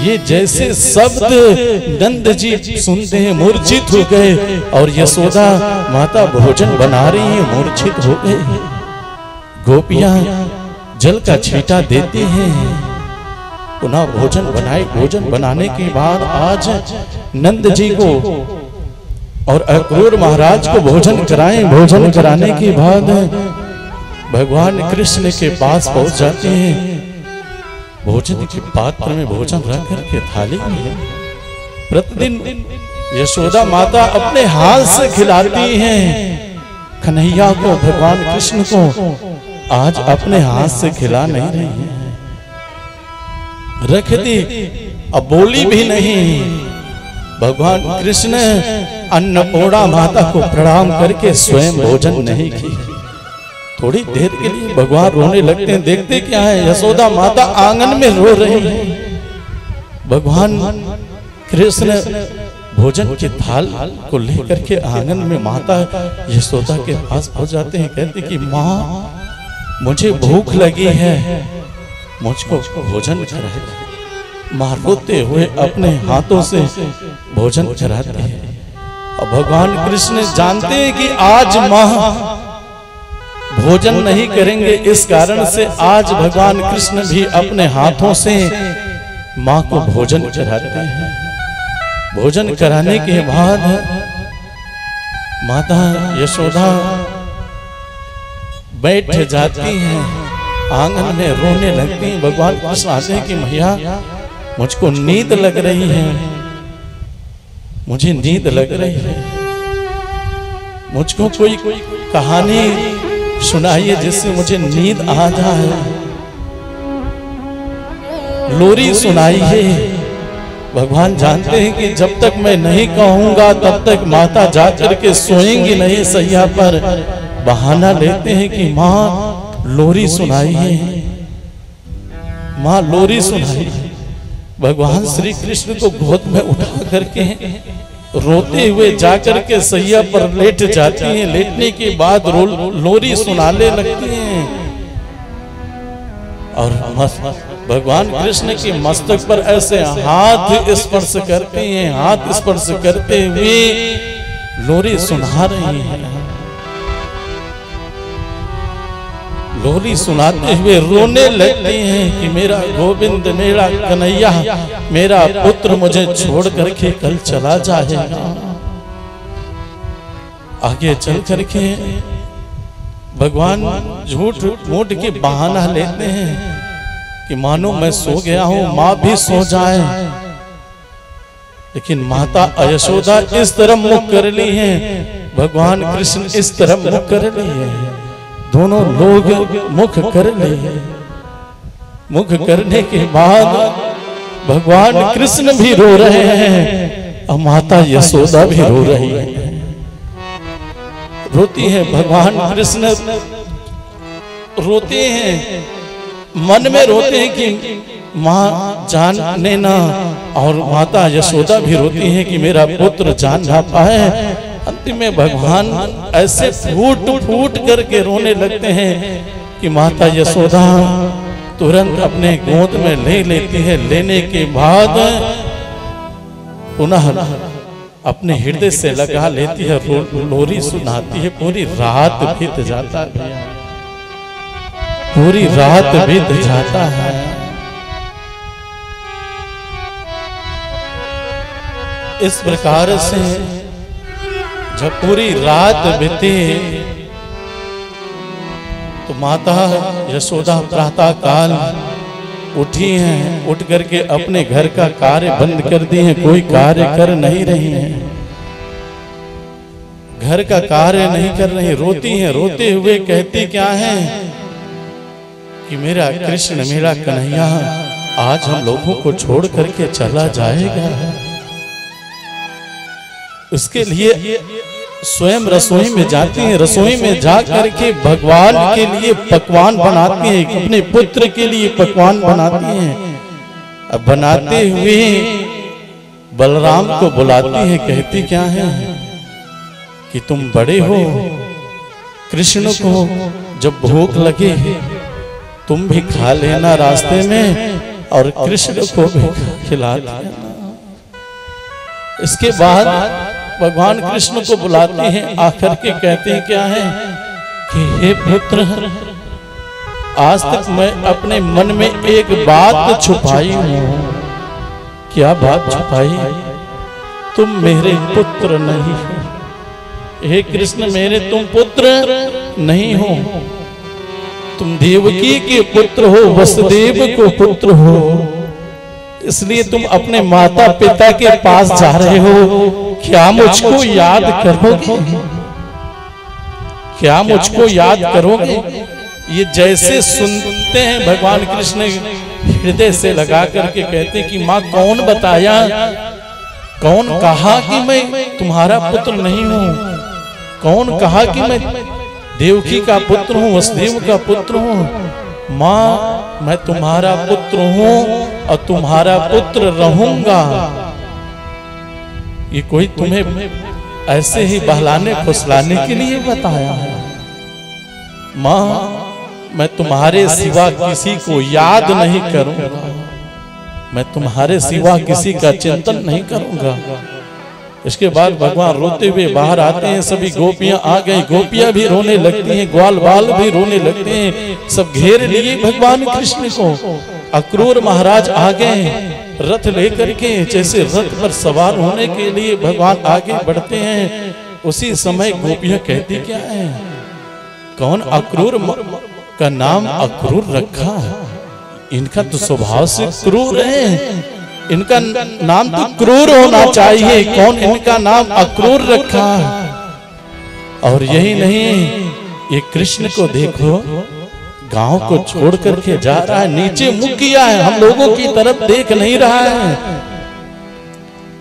ये जैसे शब्द नंद जी सुनते हैं मूर्छित हो गए, और यशोदा माता भोजन बना रही है, मूर्छित हो गए। गोपियां जल का छींटा देती हैं, पुनः भोजन बनाए। भोजन बनाने के बाद आज नंद जी को और अक्रूर महाराज को भोजन कराएं। भोजन कराने के बाद भगवान कृष्ण के पास पहुंच जाते हैं। भोजन के पात्र में भोजन रख करके थाली में प्रतिदिन यशोदा माता अपने हाथ से खिलाती हैं कन्हैया को, भगवान कृष्ण को। आज अपने हाथ से खिला नहीं रही है, रख दी, अब बोली भी नहीं। भगवान कृष्ण अन्नपूर्णा माता को प्रणाम करके स्वयं भोजन नहीं की। थोड़ी देर के लिए भगवान रोने लगते हैं। देखते क्या है, यशोदा माता आंगन में रो रही है। भगवान कृष्ण भोजन की थाल को लेकर के आंगन में माता यशोदा के पास पहुंच जाते हैं। कहते कि माँ, मुझे भूख लगी है, मुझको भोजन कराए। माँ रोते हुए अपने हाथों से भोजन कराते हैं। और भगवान कृष्ण जानते हैं कि आज माँ भोजन नहीं करेंगे, इस कारण से आज भगवान कृष्ण भी अपने हाथों से माँ को भोजन कराते हैं। भोजन कराने के बाद माता यशोदा बैठ जाती हैं, आंगन में रोने लगती हैं। भगवान कृष्ण आते हैं कि मैया, मुझको नींद लग रही है, मुझे नींद लग रही है, मुझको कोई कहानी सुनाइए जिससे मुझे नींद आ जाए, लोरी सुनाइए। भगवान जानते हैं कि जब तक मैं नहीं कहूंगा तब तक माता जाकर के सोएंगी नहीं सैया पर। बहाना लेते हैं कि माँ लोरी सुनाइए, माँ लोरी सुनाइए। भगवान श्री कृष्ण को गोद में उठा करके रोते हुए जाकर के सैया पर लेट जाती हैं। लेटने के बाद लोरी सुनाने लगती हैं और भगवान कृष्ण के मस्तक पर ऐसे हाथ स्पर्श करते हैं, हाथ स्पर्श करते हुए लोरी सुना रही हैं। लोरी सुनाते हुए रोने लगते हैं कि मेरा गोविंद, मेरा कन्हैया, मेरा पुत्र मुझे छोड़ करके कल चला जाएगा। आगे चल करके भगवान झूठ मूठ के बहाना लेते हैं कि मानो मैं सो गया हूं, माँ भी सो जाए। लेकिन माता यशोदा इस तरफ मुख कर ली है, भगवान कृष्ण इस तरफ मुख कर ली है। दोनों लोग मुख कर लिए। मुख करने के बाद भगवान कृष्ण भी रो रहे हैं और माता यशोदा भी रो रही है। रोती है, भगवान कृष्ण रोते हैं, मन में रोते हैं कि माँ जान लेना, और माता यशोदा भी रोती है कि मेरा पुत्र जान ना पाए। अंतिम में भगवान ऐसे फूट फूट करके रोने लगते हैं कि माता यशोदा तुरंत अपने गोद में ले लेती है। लेने के बाद पुनः अपने हृदय से लगा लेती है, लोरी सुनाती है। पूरी रात बीत जाता है, पूरी रात बीत जाता है। इस प्रकार से जब पूरी रात बीती तो माता यशोदा प्रातः काल उठी हैं, उठ करके अपने घर का कार्य बंद कर दिए हैं, कोई कार्य कर नहीं रही हैं, घर का कार्य नहीं कर रही, रोती हैं। रोते हुए कहती क्या है कि मेरा कृष्ण, मेरा कन्हैया आज हम लोगों को छोड़ करके चला जाएगा। उसके लिए स्वयं रसोई में जाती हैं, रसोई में जा करके भगवान के लिए पकवान बनाती हैं, अपने पुत्र के लिए पकवान बनाती हैं। अब बनाते हुए बलराम को बुलाती है, कहती क्या है कि तुम बड़े हो, कृष्ण को जब भूख लगे तुम भी खा लेना रास्ते में, और कृष्ण को भी खिला दिया। इसके बाद भगवान कृष्ण को बुलाते हैं, आकर के कहते हैं क्या है कि हे पुत्र, आज तक मैं अपने मन में एक बात छुपाई हूं। क्या बात छुपाई? तुम मेरे पुत्र नहीं हो। हे कृष्ण, मेरे तुम पुत्र नहीं हो। तुम देवकी के पुत्र हो, वसुदेव को पुत्र हो। इसलिए तुम अपने माता पिता के पास जा रहे हो। क्या मुझको याद करोगे? क्या मुझको याद करोगे? ये जैसे सुनते हैं भगवान कृष्ण हृदय से लगा करके कहते हैं कि माँ, कौन बताया, कौन कहा कि मैं तुम्हारा पुत्र नहीं हूं? कौन कहा कि मैं देवकी का पुत्र हूं, वसुदेव का पुत्र हूं? माँ, मैं तुम्हारा पुत्र हूं और तुम्हारा पुत्र रहूंगा। ये कोई तुम्हें ऐसे ही बहलाने फुसलाने के लिए बताया है? माँ, मैं तुम्हारे सिवा किसी को याद नहीं करूंगा। मैं तुम्हारे सिवा किसी का चिंतन नहीं करूंगा। इसके बाद भगवान रोते हुए बाहर आते हैं। सभी गोपियां आ गई, गोपियां भी रोने लगती हैं, ग्वाल बाल भी रोने लगते हैं। सब घेर लिए भगवान कृष्ण को। अक्रूर महाराज आ गए रथ लेकर के, जैसे रथ पर सवार होने के लिए भगवान आगे बढ़ते हैं। उसी समय गोपियां कहती क्या है, कौन अक्रूर का नाम अक्रूर रखा? इनका तो स्वभाव से क्रूर है, इनका नाम तो क्रूर होना चाहिए। कौन इनका नाम अक्रूर रखा? और यही नहीं, ये कृष्ण को देखो, गांव को छोड़ करके जा रहा है, नीचे मुख किया है, हम लोगों की तरफ देख नहीं रहा है,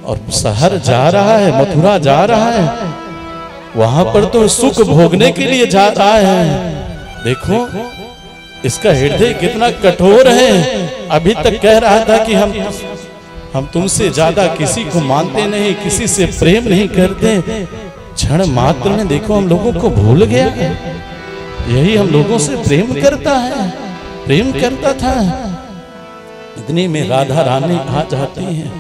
और शहर जा रहा है, मथुरा जा रहा है, वहां पर तो सुख भोगने के लिए जा रहा है। देखो इसका हृदय कितना कठोर है। अभी तक कह रहा था कि हम तुमसे ज्यादा किसी को मानते नहीं, किसी से प्रेम नहीं करते। क्षण मात्र में देखो हम लोगों को भूल गया। यही हम लोगों से प्रेम करता है, प्रेम करता था। इतने में राधा रानी आ जाती हैं।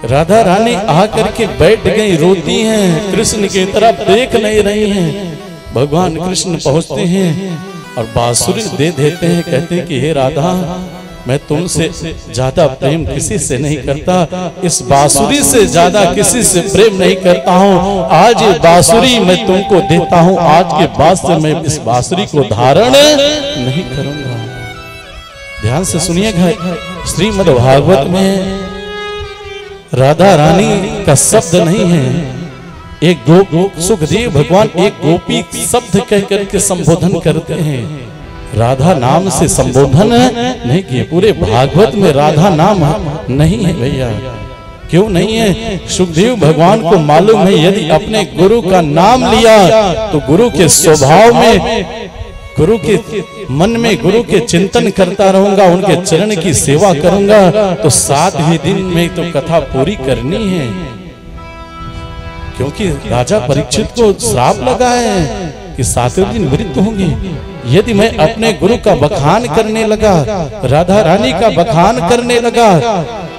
राधा रानी आ करके बैठ गई, रोती हैं, कृष्ण की तरफ देख नहीं रही हैं। भगवान कृष्ण पहुंचते हैं और बांसुरी दे देते हैं। कहते हैं कि हे राधा, मैं तुमसे ज्यादा प्रेम किसी से नहीं करता, इस बांसुरी से ज्यादा किसी से प्रेम नहीं करता हूँ। आज ये बांसुरी मैं तुमको देता हूँ, आज के बाद से मैं इस बांसुरी को धारण नहीं करूंगा। ध्यान से सुनिएगा, श्रीमद् भागवत में राधा रानी का शब्द नहीं है। एक सुखदेव भगवान एक गोपी शब्द कह करके संबोधन करते हैं, राधा नाम से संबोधन नहीं किए। पूरे भागवत में राधा नाम नहीं है भैया। क्यों नहीं है? सुखदेव भगवान को मालूम है, यदि अपने गुरु का नाम लिया तो गुरु के स्वभाव में, गुरु के मन में गुरु के चिंतन करता रहूंगा, उनके चरण की सेवा करूंगा, तो 7 ही दिन में तो कथा पूरी करनी है। क्योंकि राजा परीक्षित को श्राप लगा है कि 7वें दिन मृत्यु होगी। यदि मैं अपने गुरु का बखान करने लगा, राधा रानी का बखान करने लगा,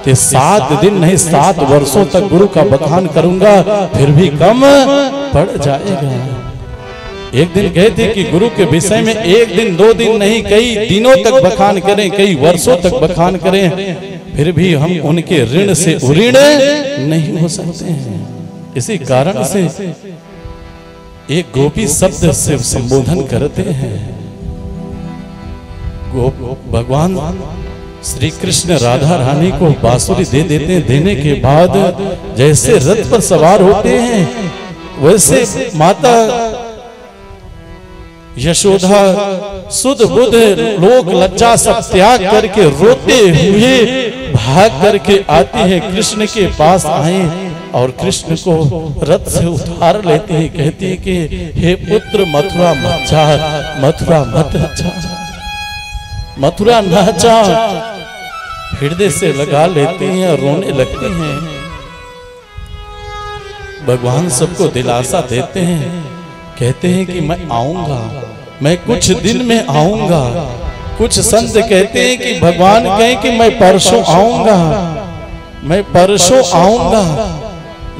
तो 7 दिन नहीं 7 वर्षों तक गुरु का बखान करूंगा, फिर भी कम पड़ जाएगा। एक दिन कहते कि गुरु के विषय में 1 दिन 2 दिन नहीं, कई दिनों तक बखान करें, कई वर्षों तक बखान करें, फिर भी हम उनके ऋण से उऋण नहीं हो सकते हैं। इसी कारण से एक गोपी शब्द से संबोधन करते हैं। भगवान श्री कृष्ण राधा रानी को बांसुरी दे देते हैं। देने के बाद जैसे रथ पर सवार होते हैं, वैसे माता यशोदा सुध बुध लोक लज्जा सब त्याग करके रोते हुए भाग करके आती है, कृष्ण के पास आए और कृष्ण को रथ से उतार लेते हैं। कहती है कि हे पुत्र, मथुरा मत जा, मथुरा मत जा, मथुरा न जा। हृदय से लगा लेते हैं और रोने लगते हैं। भगवान सबको दिलासा देते हैं, कहते हैं कि मैं आऊंगा, मैं कुछ दिन में आऊंगा, कुछ संत कहते हैं कि भगवान कहें कि मैं परसों आऊंगा, मैं परसों आऊंगा,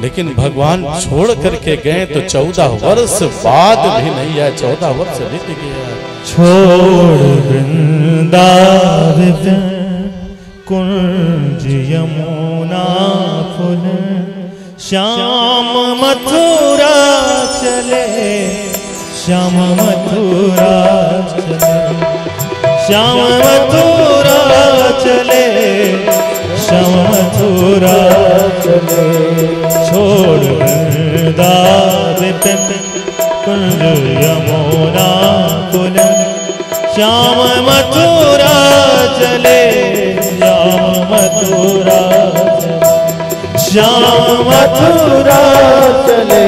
लेकिन भगवान छोड़ करके गए तो 14 वर्ष बाद भी नहीं आया। 14 वर्ष बीत गया। छोड़ वृंदावन कुंज यमुना फुल, श्याम मथुरा चले, श्याम मथुरा चले, श्याम मथुरा चले, श्याम मथुरा चले। छोड़ वृंदावन कुंज यमुना कुल, श्याम मथुरा चले, श्याम मथुरा चले, श्याम मथुरा चले,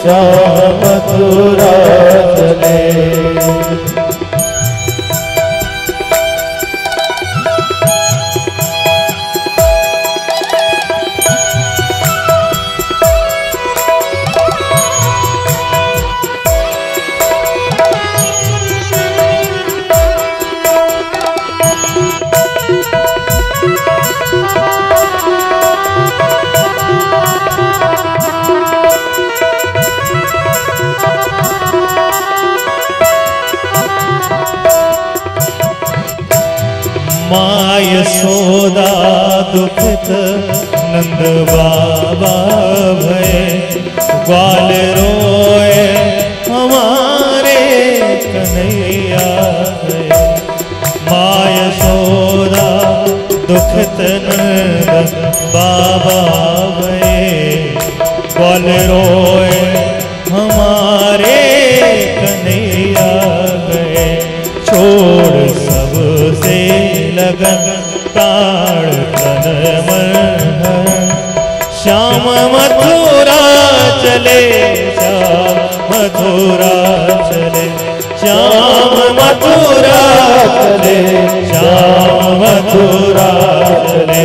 श्याम मथुरा चले। माँ यशोदा दुखित नंद बाबा भये, ग्वाल रोए हमारे कन्हैया गए। माँ यशोदा दुखित नंद बाबा भये, ग्वाल रोए हमारे कन्हैया गए। छोड़ सबसे लगन प्राण तन मन, श्याम मथुरा चले, श्याम मथुरा चले, श्याम मथुरा चले, श्याम मथुरा चले।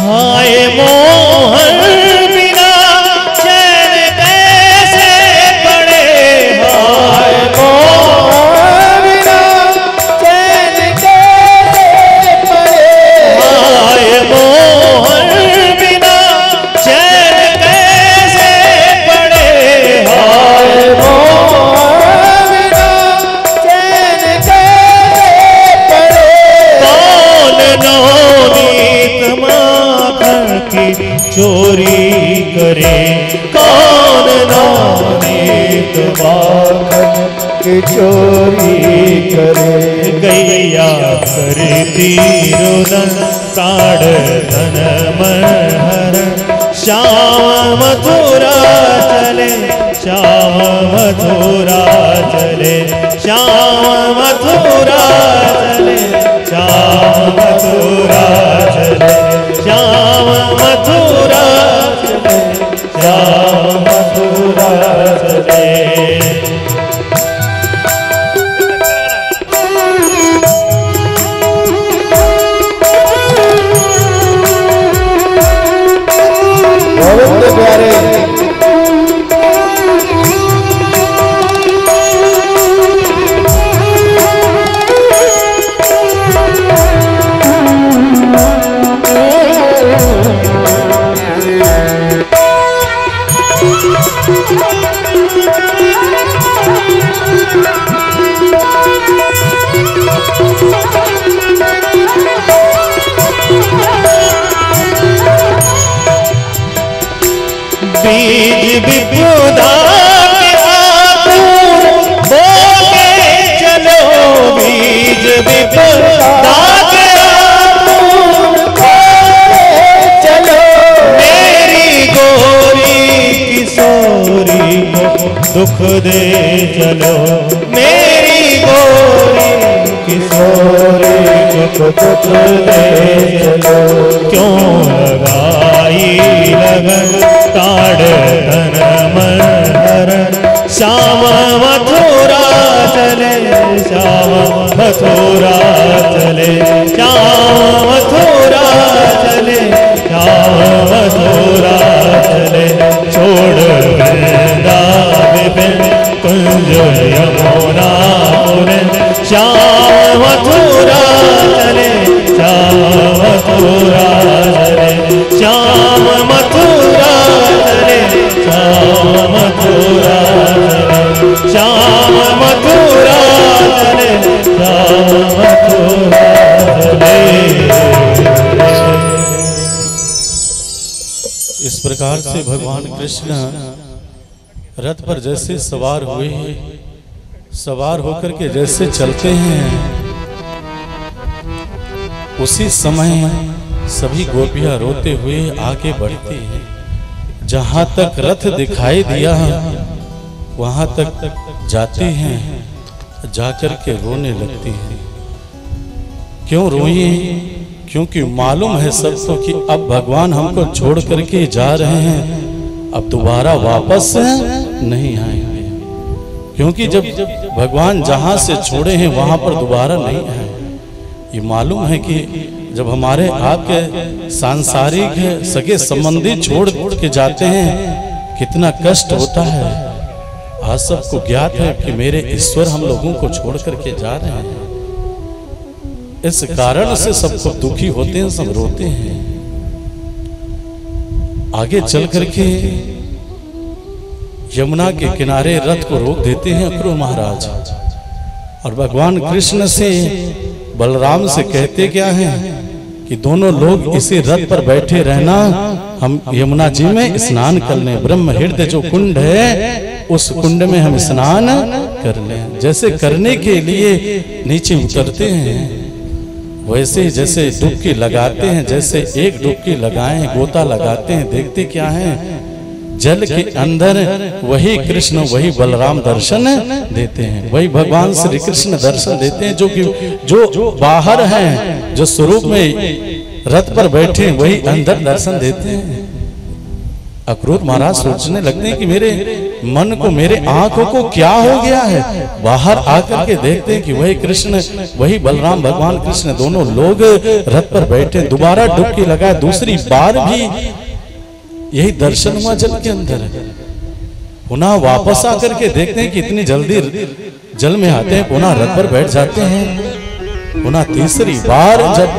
हाय मोहन बिना चैन कैसे पड़े, हाय मोहन बिना चैन कैसे पड़े, हाय मोहन बिना चैन कैसे पड़े, हाय मोहन बिना चैन कैसे पड़े। कौन नवनीत की चोरी करे, कौन नवनीत माखन की चोरी करे। गैया करती रुदन ताड़ धन मनहर, श्याम मथुरा चले, श्याम मथुरा चले, श्याम मथुरा चले, श्याम मथुरा चले, श्याम मथुरा चले, श्याम मथुरा चले। बहुत प्यारे बीज विपुदा के आतुर बोके चलो, बीज विपदा के चलो, मेरी गोरी किशोरी को दुख दे चलो, मेरी गोरी किशोरी को दुख दे चलो। क्यों लगाई लगन काढ़ धन मन हरण, श्याम मथुरा चले, श्याम मथुरा चले, श्याम मथुरा चले, श्याम मथुरा चले। छोड़ वृंदावन कुंज यमुना पुरन, श्याम मथुरा चले, श्याम मथुरा चले, श्याम मथुरा चले, श्याम मथुरा चले, श्याम मथुरा चले, श्याम मथुरा चले। इस प्रकार से भगवान कृष्ण रथ पर जैसे सवार हुए, सवार होकर के जैसे चलते हैं, उसी समय सभी गोपियां रोते हुए आगे बढ़ती हैं। जहां तक रथ दिखाई दिया वहां तक जाती हैं, जाकर के रोने लगती हैं। क्यों रोई? क्योंकि मालूम है सबको कि अब भगवान हमको छोड़ करके जा रहे हैं, अब दोबारा वापस नहीं आएंगे। क्योंकि जब भगवान जहां से छोड़े हैं वहां पर दोबारा नहीं आए। ये मालूम है कि जब हमारे आपके सांसारिक सगे संबंधी छोड़ के जाते हैं कितना कष्ट होता है। आज सबको ज्ञात है कि मेरे ईश्वर हम लोगों को छोड़ करके जा रहे हैं। इस कारण से सबको दुखी होते हैं, सब रोते हैं। आगे चल करके यमुना के किनारे रथ को रोक देते हैं अक्रूर महाराज, और भगवान कृष्ण से बलराम से कहते क्या है कि दोनों लोग इसी रथ पर बैठे रहना, हम यमुना जी में स्नान कर लें। ब्रह्म हृदय जो कुंड है उस कुंड में हम स्नान कर लें। जैसे करने के लिए नीचे उतरते हैं वैसे ही जैसे डुबकी लगाते हैं, जैसे एक डुबकी लगाएं, गोता लगाते हैं, देखते क्या है जल के अंदर वही कृष्ण वही बलराम दर्शन देते हैं, वही भगवान श्री कृष्ण दर्शन देते हैं। जो कि जो बाहर हैं, जो स्वरूप में रथ पर बैठे वही अंदर दर्शन देते हैं। अक्रूर महाराज सोचने लगते हैं कि मेरे मन को, मेरे आंखों को क्या हो गया है। बाहर आकर के देखते हैं कि वही कृष्ण वही बलराम भगवान कृष्ण दोनों लोग रथ पर बैठे। दोबारा डुबकी लगाए, दूसरी बार भी यही दर्शन हुआ जल के अंदर। पुनः वापस आकर के देखते हैं कि इतनी जल्दी जल में आते हैं, पुनः रथ पर बैठ जाते हैं। पुनः तीसरी बार जब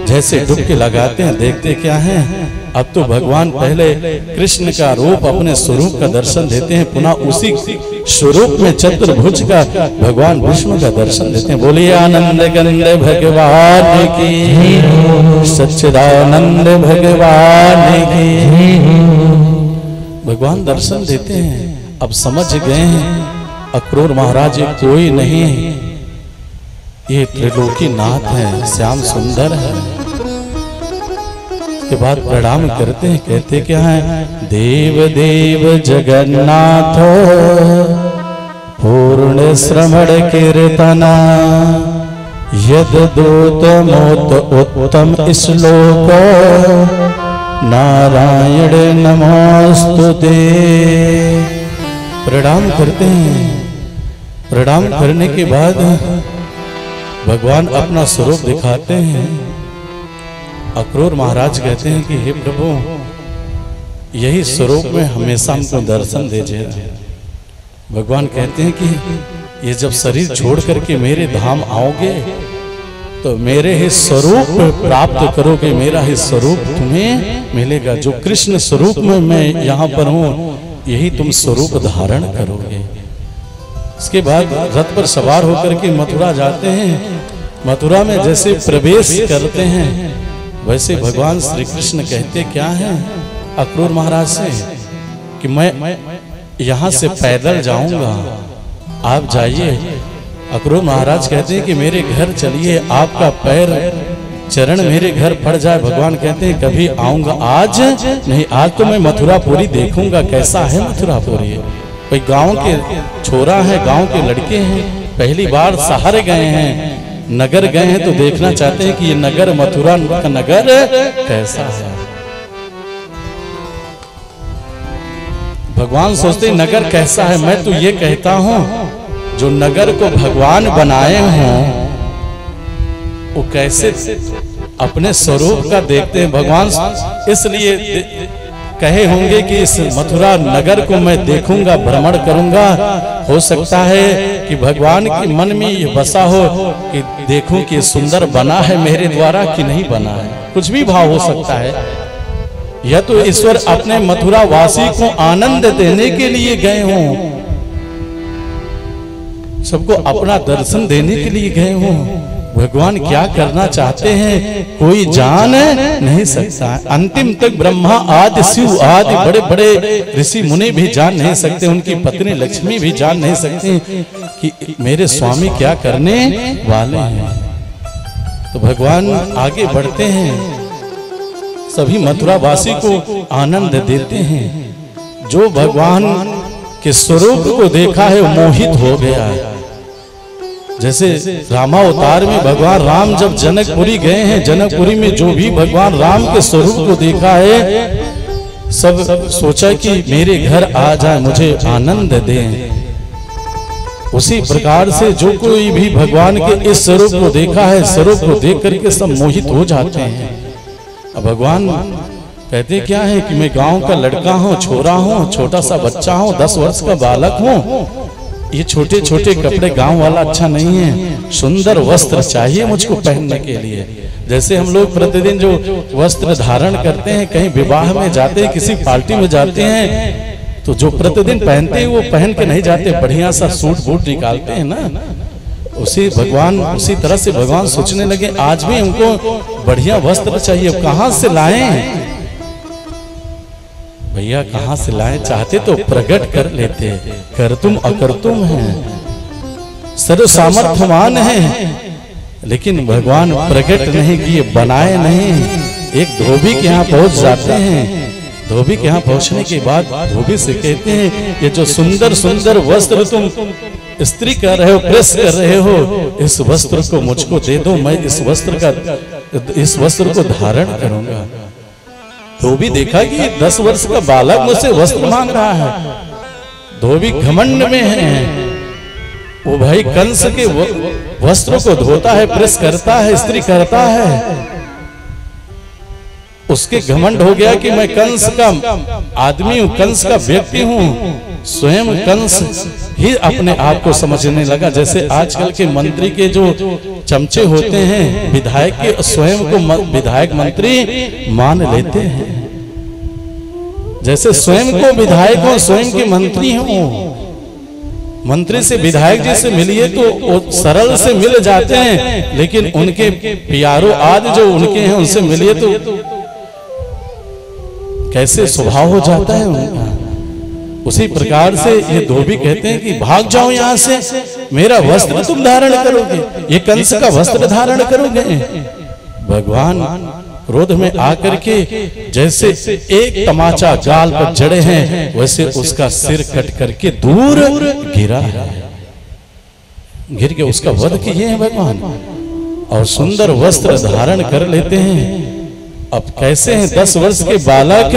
जैसे डुबकी लगाते हैं देखते क्या है, अब तो भगवान पहले कृष्ण का रूप अपने स्वरूप का दर्शन देते हैं, पुनः उसी स्वरूप में चतुर्भुज का भगवान विष्णु का दर्शन देते हैं। बोलिए आनंद गंद भगवान की, सच्चिदानंद भगवान की। भगवान दर्शन देते हैं। अब समझ गए हैं अक्रूर महाराज कोई नहीं, ये त्रिलोकी नाथ है, श्याम सुंदर है। के बाद प्रणाम करते हैं, कहते क्या है, देव देव जगन्नाथ पूर्ण श्रवण कीर्तना यद दूत मोत उत्तम श्लोक नारायण नमोस्तुते। प्रणाम करते हैं। प्रणाम करने के बाद भगवान अपना स्वरूप दिखाते हैं। अक्रूर महाराज कहते हैं कि हे प्रभु, यही स्वरूप में हमेशा हमको दर्शन दीजिए। भगवान कहते हैं कि ये जब शरीर छोड़ करके मेरे धाम आओगे तो मेरे ही स्वरूप प्राप्त करोगे, मेरा ही स्वरूप तुम्हें मिलेगा। जो कृष्ण स्वरूप में मैं यहाँ पर हूँ, यही तुम स्वरूप धारण करोगे। इसके बाद रथ पर सवार होकर के मथुरा जाते हैं। मथुरा में जैसे प्रवेश करते हैं वैसे भगवान श्री कृष्ण कहते क्या है अक्रूर महाराज से कि मैं यहाँ से पैदल जाऊंगा, आप जाइए अक्रूर महाराज कहते हैं कि मेरे घर चलिए, आपका पैर चरण मेरे घर पड़ जाए। भगवान कहते हैं कभी आऊंगा, आज नहीं, आज तो मैं मथुरापुरी देखूंगा कैसा है मथुरापुरी। कोई गांव के छोरा है, गांव के लड़के हैं, पहली बार शहर गए हैं, नगर गए हैं, तो देखना चाहते हैं कि ये नगर, मथुरा का नगर कैसा है। भगवान सोचते नगर कैसा है। मैं तो ये कहता हूं जो नगर को भगवान बनाए हों वो कैसे अपने स्वरूप का देखते हैं। भगवान इसलिए कहे होंगे कि इस मथुरा नगर को मैं देखूंगा, भ्रमण करूंगा। हो सकता है कि भगवान के मन में ये बसा हो कि देखूं कि सुंदर बना है मेरे द्वारा कि नहीं बना है, कुछ भी भाव हो सकता है। यह तो ईश्वर अपने मथुरा वासी को आनंद देने के लिए गए हों, सबको अपना दर्शन देने के लिए गए हों। भगवान क्या करना चाहते हैं कोई जान नहीं सकता। अंतिम तक ब्रह्मा आदि शिव आदि बड़े बड़े ऋषि मुनि भी जान नहीं सकते, उनकी पत्नी लक्ष्मी भी जान नहीं सकती कि मेरे स्वामी क्या करने वाले हैं। तो भगवान आगे बढ़ते हैं, सभी मथुरा वासी को आनंद देते हैं। जो भगवान के स्वरूप को देखा है मोहित हो गया है। जैसे रामावतार में भगवान राम जब जनकपुरी गए हैं, जनकपुरी में जो भी भगवान राम के स्वरूप को देखा है सब सोचा कि मेरे घर आ जाए, मुझे आनंद दें। उसी प्रकार से जो कोई भी भगवान के इस स्वरूप को देखा है, स्वरूप को देख करके सब मोहित हो जाते हैं। अब भगवान कहते क्या है कि मैं गांव का लड़का हूँ, छोरा हूँ, छोटा सा बच्चा हूँ, 10 वर्ष का बालक हूँ। ये छोटे छोटे कपड़े गांव वाला अच्छा नहीं है, सुंदर वस्त्र चाहिए मुझको पहनने के लिए। जैसे हम लोग प्रतिदिन जो वस्त्र धारण करते हैं, कहीं विवाह में जाते हैं, किसी पार्टी में जाते हैं, तो जो प्रतिदिन पहनते हैं वो पहन के नहीं जाते, बढ़िया सा सूट बूट निकालते हैं ना। उसी तरह से भगवान सोचने लगे आज भी हमको बढ़िया वस्त्र चाहिए, कहां से लाएं भैया, कहां से लाएं? चाहते तो प्रकट कर लेते, कर तुम अकर तुम है, सर्व सामर्थ्यवान है, लेकिन भगवान प्रकट नहीं किए, बनाए नहीं। एक धोबी के यहाँ पहुंच जाते हैं, धोबी के यहाँ पहुंचने के बाद धोबी से कहते हैं ये जो सुंदर सुंदर वस्त्र तुम इस्त्री कर रहे हो, प्रेस कर रहे हो, इस वस्त्र को मुझको दे दो, मैं इस वस्त्र को धारण करूंगा। धोबी देखा कि 10 वर्ष का बालक मुझसे वस्त्र मांग रहा है। धोबी घमंड में है, वो भाई कंस के वस्त्रों को धोता है, प्रेस करता है, इस्त्री करता है। उसके घमंड हो गया कि मैं कंस का आदमी हूं, कंस का व्यक्ति हूं। स्वयं कंस ही अपने आप को समझने लगा। जैसे आजकल के मंत्री के जो चमचे होते हैं, विधायक के स्वयं को विधायक मंत्री मान लेते हैं। जैसे स्वयं को विधायक हो, स्वयं के मंत्री हो। मंत्री से विधायक जी से मिलिए तो वो सरल से मिल जाते हैं, लेकिन उनके प्यारो आदि जो उनके हैं उनसे मिलिए तो कैसे स्वभाव हो जाता है उनका। उसी प्रकार से ये धोबी कहते हैं कि भाग जाओ यहाँ से, मेरा वस्त्र तुम धारण करोगे, ये कंस का वस्त्र धारण करोगे। भगवान क्रोध में आकर के जैसे एक तमाचा गाल पर जड़े हैं, वैसे उसका सिर कट करके दूर गिरा है। गिर के उसका वध किए हैं भगवान, और सुंदर वस्त्र धारण कर लेते हैं। अब कैसे हैं 10 वर्ष के बालक,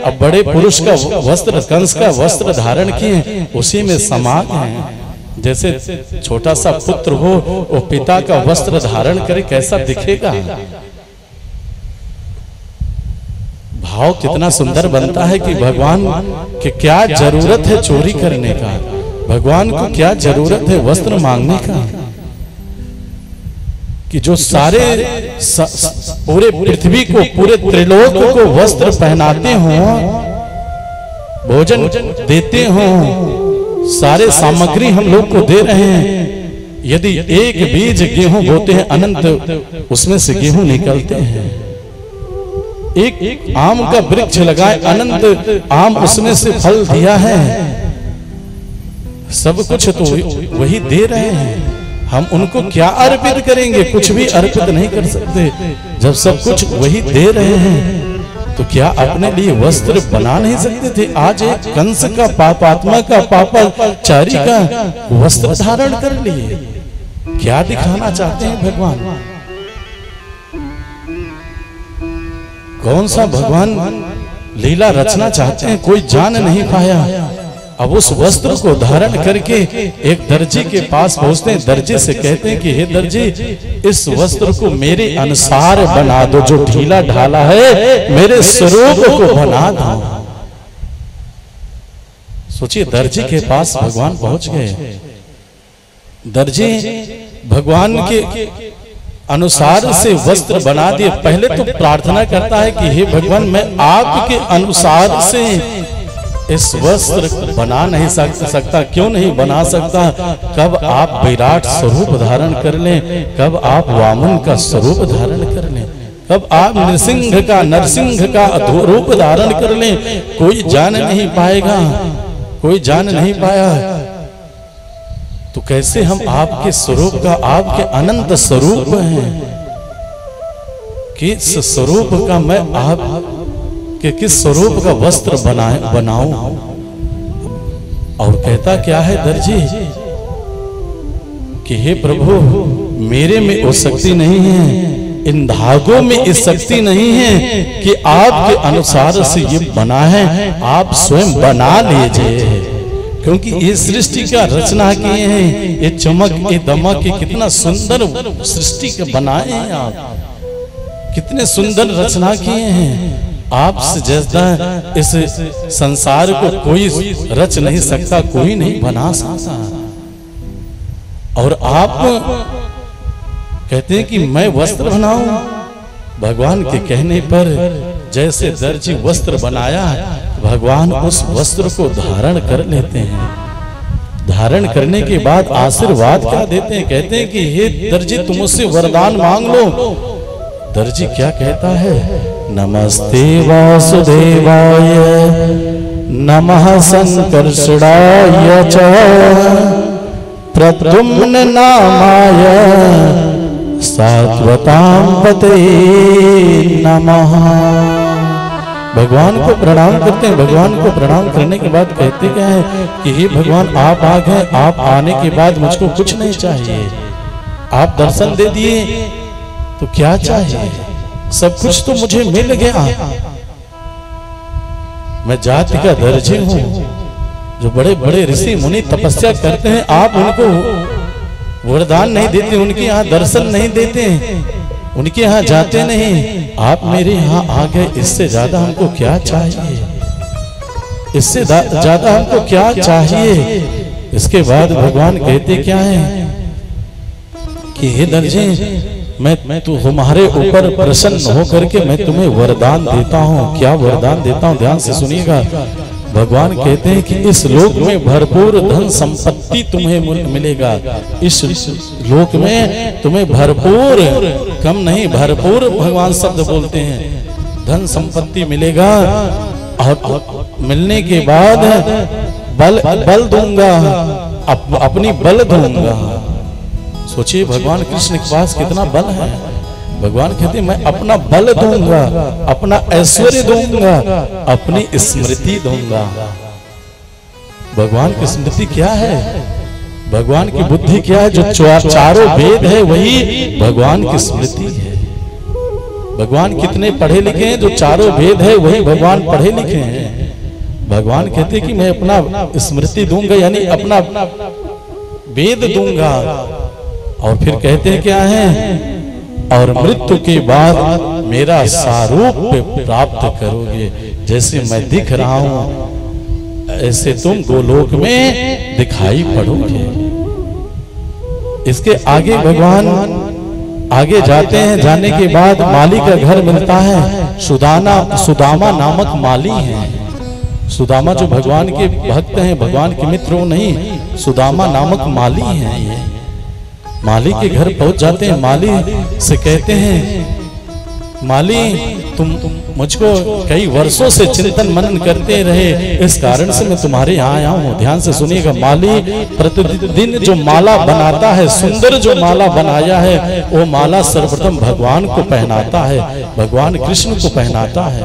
अब बड़े पुरुष का वस्त्र, कंस का वस्त्र धारण किए, उसी में समा हैं। जैसे छोटा सा पुत्र हो, वो पिता का वस्त्र धारण करे कैसा दिखेगा। भाव कितना सुंदर बनता है कि भगवान की क्या जरूरत है चोरी करने का, भगवान को क्या जरूरत है वस्त्र मांगने का, कि जो सारे पूरे पृथ्वी को, पूरे त्रिलोक को वस्त्र पहनाते हो, भोजन देते हो, सारे सामग्री हम लोग को दे रहे हैं। यदि एक बीज गेहूं बोते हैं, अनंत उसमें से गेहूं निकलते हैं। एक आम का वृक्ष लगाए, अनंत आम उसमें से फल दिया है। सब कुछ तो वही दे रहे हैं। हम उनको क्या अर्पित करेंगे? कुछ भी अर्पित नहीं कर सकते। जब सब कुछ वही दे रहे हैं तो क्या अपने लिए वस्त्र बना नहीं सकते थे? आज एक कंस का, पापात्मा का, पापाचारी का वस्त्र धारण कर लिए। क्या दिखाना चाहते हैं भगवान? कौन सा भगवान लीला रचना चाहते हैं? कोई जान नहीं पाया। अब उस वस्त्र को धारण करके एक दर्जी के पास पहुंचते हैं। दर्जी से कहते हैं कि हे दर्जी, इस वस्त्र को मेरे अनुसार बना दो, जो ढीला ढाला है मेरे स्वरूप को बना दो। सोचिए, दर्जी के पास भगवान पहुंच गए। दर्जी भगवान के अनुसार से वस्त्र बना दिए। पहले तो प्रार्थना करता है कि हे भगवान, मैं आपके अनुसार से इस वस्त्र बना नहीं सकता। क्यों नहीं बना सकता? कब आप विराट स्वरूप धारण कर लें, कब आप वामन का स्वरूप धारण कर लें, कब आप नरसिंह का रूप धारण कर लें, कोई जान नहीं पाएगा। कोई जान नहीं पाया तो कैसे हम आपके स्वरूप का, आपके अनंत स्वरूप हैं, किस स्वरूप का मैं आप कि किस स्वरूप का वस्त्र बनाऊं? और कहता क्या है दर्जी कि हे प्रभु, मेरे में वो शक्ति नहीं है, इन धागों में इस शक्ति नहीं है कि आपके अनुसार से ये बना है। आप स्वयं बना लीजिए, क्योंकि ये सृष्टि का रचना किए हैं। ये चमक, ये दमक, ये कितना सुंदर सृष्टि के बनाए हैं आप, कितने सुंदर रचना किए हैं। आपसे जैसा इस संसार को कोई रच नहीं सकता, कोई नहीं बना सकता। और आप कहते हैं कि मैं वस्त्र बनाऊं। भगवान के कहने पर जैसे दर्जी वस्त्र बनाया, भगवान उस वस्त्र को धारण कर लेते हैं। धारण करने के बाद आशीर्वाद क्या देते हैं? कहते हैं कि हे दर्जी, तुम मुझसे वरदान मांग लो। दर्जी क्या कहता है? नमस्ते वासुदेवाय, नमः संकर्षणाय च, प्रद्युम्न नामाय सात्वतां पते नमः। भगवान को प्रणाम करते हैं। भगवान को प्रणाम करने के बाद कहते क्या है कि हे भगवान, आप आ गए। आप आने के बाद मुझको कुछ नहीं चाहिए। आप दर्शन दे दिए तो क्या चाहिए? सब कुछ तो मुझे मिल गया। मैं जाति का दर्जी हूं। जो बड़े बड़े ऋषि मुनि तपस्या करते हैं, आप उनको वरदान नहीं देते, उनके यहाँ दर्शन नहीं देते, उनके यहाँ जाते नहीं। आप मेरे यहाँ आ गए, इससे ज्यादा हमको क्या चाहिए? इससे ज्यादा हमको क्या चाहिए? इसके बाद भगवान कहते क्या है कि हे दर्जी, मैं तो तुम्हारे ऊपर प्रसन्न होकर के मैं तुम्हें वरदान देता हूँ। क्या वरदान देता हूँ? ध्यान से सुनिएगा। भगवान कहते हैं कि इस लोक में भरपूर धन संपत्ति तुम्हें मिलेगा। इस लोक में तुम्हें भरपूर, कम नहीं, भरपूर भगवान शब्द बोलते हैं, धन संपत्ति मिलेगा। और मिलने के बाद बल दूंगा, अपनी बल दूंगा। सोचिए, भगवान कृष्ण के पास कितना बल है। भगवान कहते हैं मैं अपना बल दूंगा, अपना ऐश्वर्य दूंगा, अपनी स्मृति दूंगा। भगवान की स्मृति क्या है? भगवान की बुद्धि क्या है? जो चारों वेद है वही भगवान की स्मृति है। भगवान कितने पढ़े लिखे हैं? जो चारों वेद है वही भगवान पढ़े लिखे हैं। भगवान कहते हैं कि मैं अपना स्मृति दूंगा, यानी अपना वेद दूंगा। और फिर कहते हैं क्या है? और मृत्यु के बाद मेरा सारूप प्राप्त करोगे। जैसे मैं दिख रहा हूं ऐसे तुम गोलोक में दिखाई पड़ोगे। इसके आगे भगवान आगे जाते हैं। जाने के बाद माली का घर मिलता है। सुदामा नामक माली है। सुदामा जो भगवान के भक्त हैं, भगवान के मित्र हो नहीं, सुदामा नामक माली है। ये माली के घर पहुंच जाते हैं। माली से कहते हैं, माली तुम मुझको कई वर्षों से चिंतन मनन करते रहे, इस कारण से मैं तुम्हारे यहाँ आया हूँ। ध्यान से सुनिएगा, माली प्रतिदिन जो माला बनाता है, सुंदर जो माला बनाया है, वो माला सर्वप्रथम भगवान को पहनाता है, भगवान कृष्ण को पहनाता है।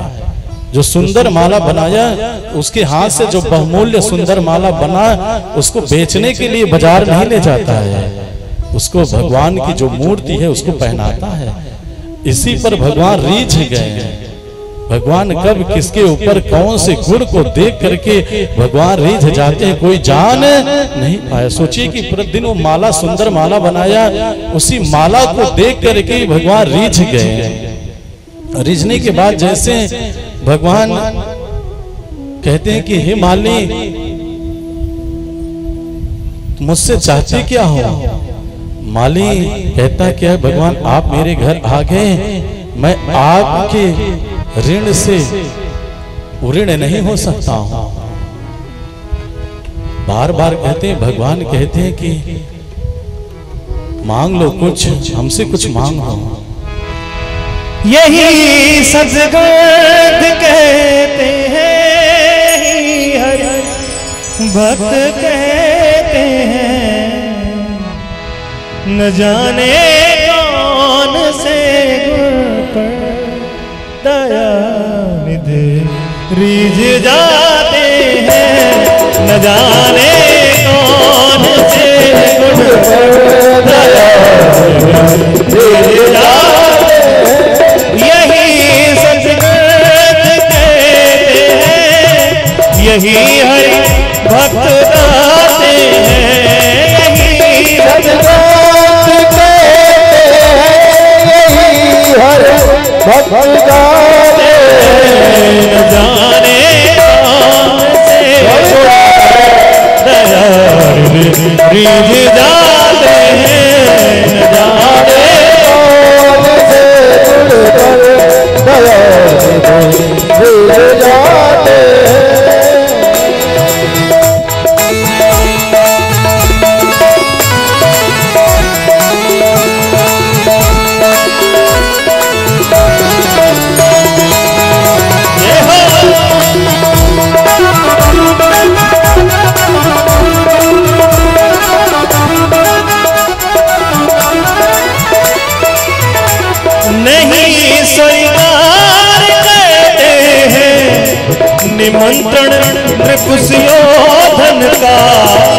जो सुंदर माला बनाया, उसके हाथ से जो बहुमूल्य सुंदर माला बना, उसको बेचने के लिए बाजार नहीं ले जाता है, उसको भगवान की जो मूर्ति है उसको पहनाता है। इसी पर भगवान रीझ गए हैं। भगवान कब किसके ऊपर कौन से गुण को देख करके भगवान रीझ जाते हैं, कोई जान नहीं पाया। सोचिए कि प्रतिदिन वो माला, सुंदर माला बनाया, उसी माला को देख करके भगवान रीझ गए। रीझने के बाद जैसे भगवान कहते हैं कि हे माली, मुझसे चाहते क्या हो? माली कहता क्या है, भगवान आप मेरे घर आ गए, मैं आपके ऋण से ऋण नहीं हो सकता हूं। बार बार कहते हैं, भगवान कहते हैं कि मांग लो कुछ, हमसे कुछ मांगो। यही सद्गत कहते हैं, हर भक्त कहते हैं, न जाने कौन से गुण पर दया निधि रीझ जाते हैं, न जाने कौन से गुण पर दया रीझ जाते हैं। यही सद्गत कहते हैं, यही हरि भक्त गाते हैं, यही सद्गत भक्त गाते न जाने कौन से दया रीझ जाते हैं, न जाने कौन से दया रीझ जाते हैं। निमंत्रण नृपुष्योधन का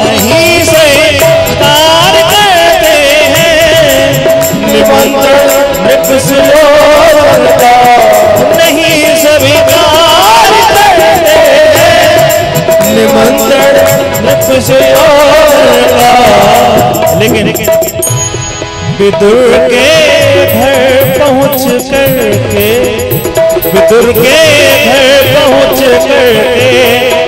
नहीं स्वीकार करते हैं, निमंत्रण नृपुष्योधन का नहीं स्वीकार करते हैं, निमंत्रण नृपुष्योधन का। लेकिन विदुर के घर पहुंच करके, विदुर के घर पहुंच करके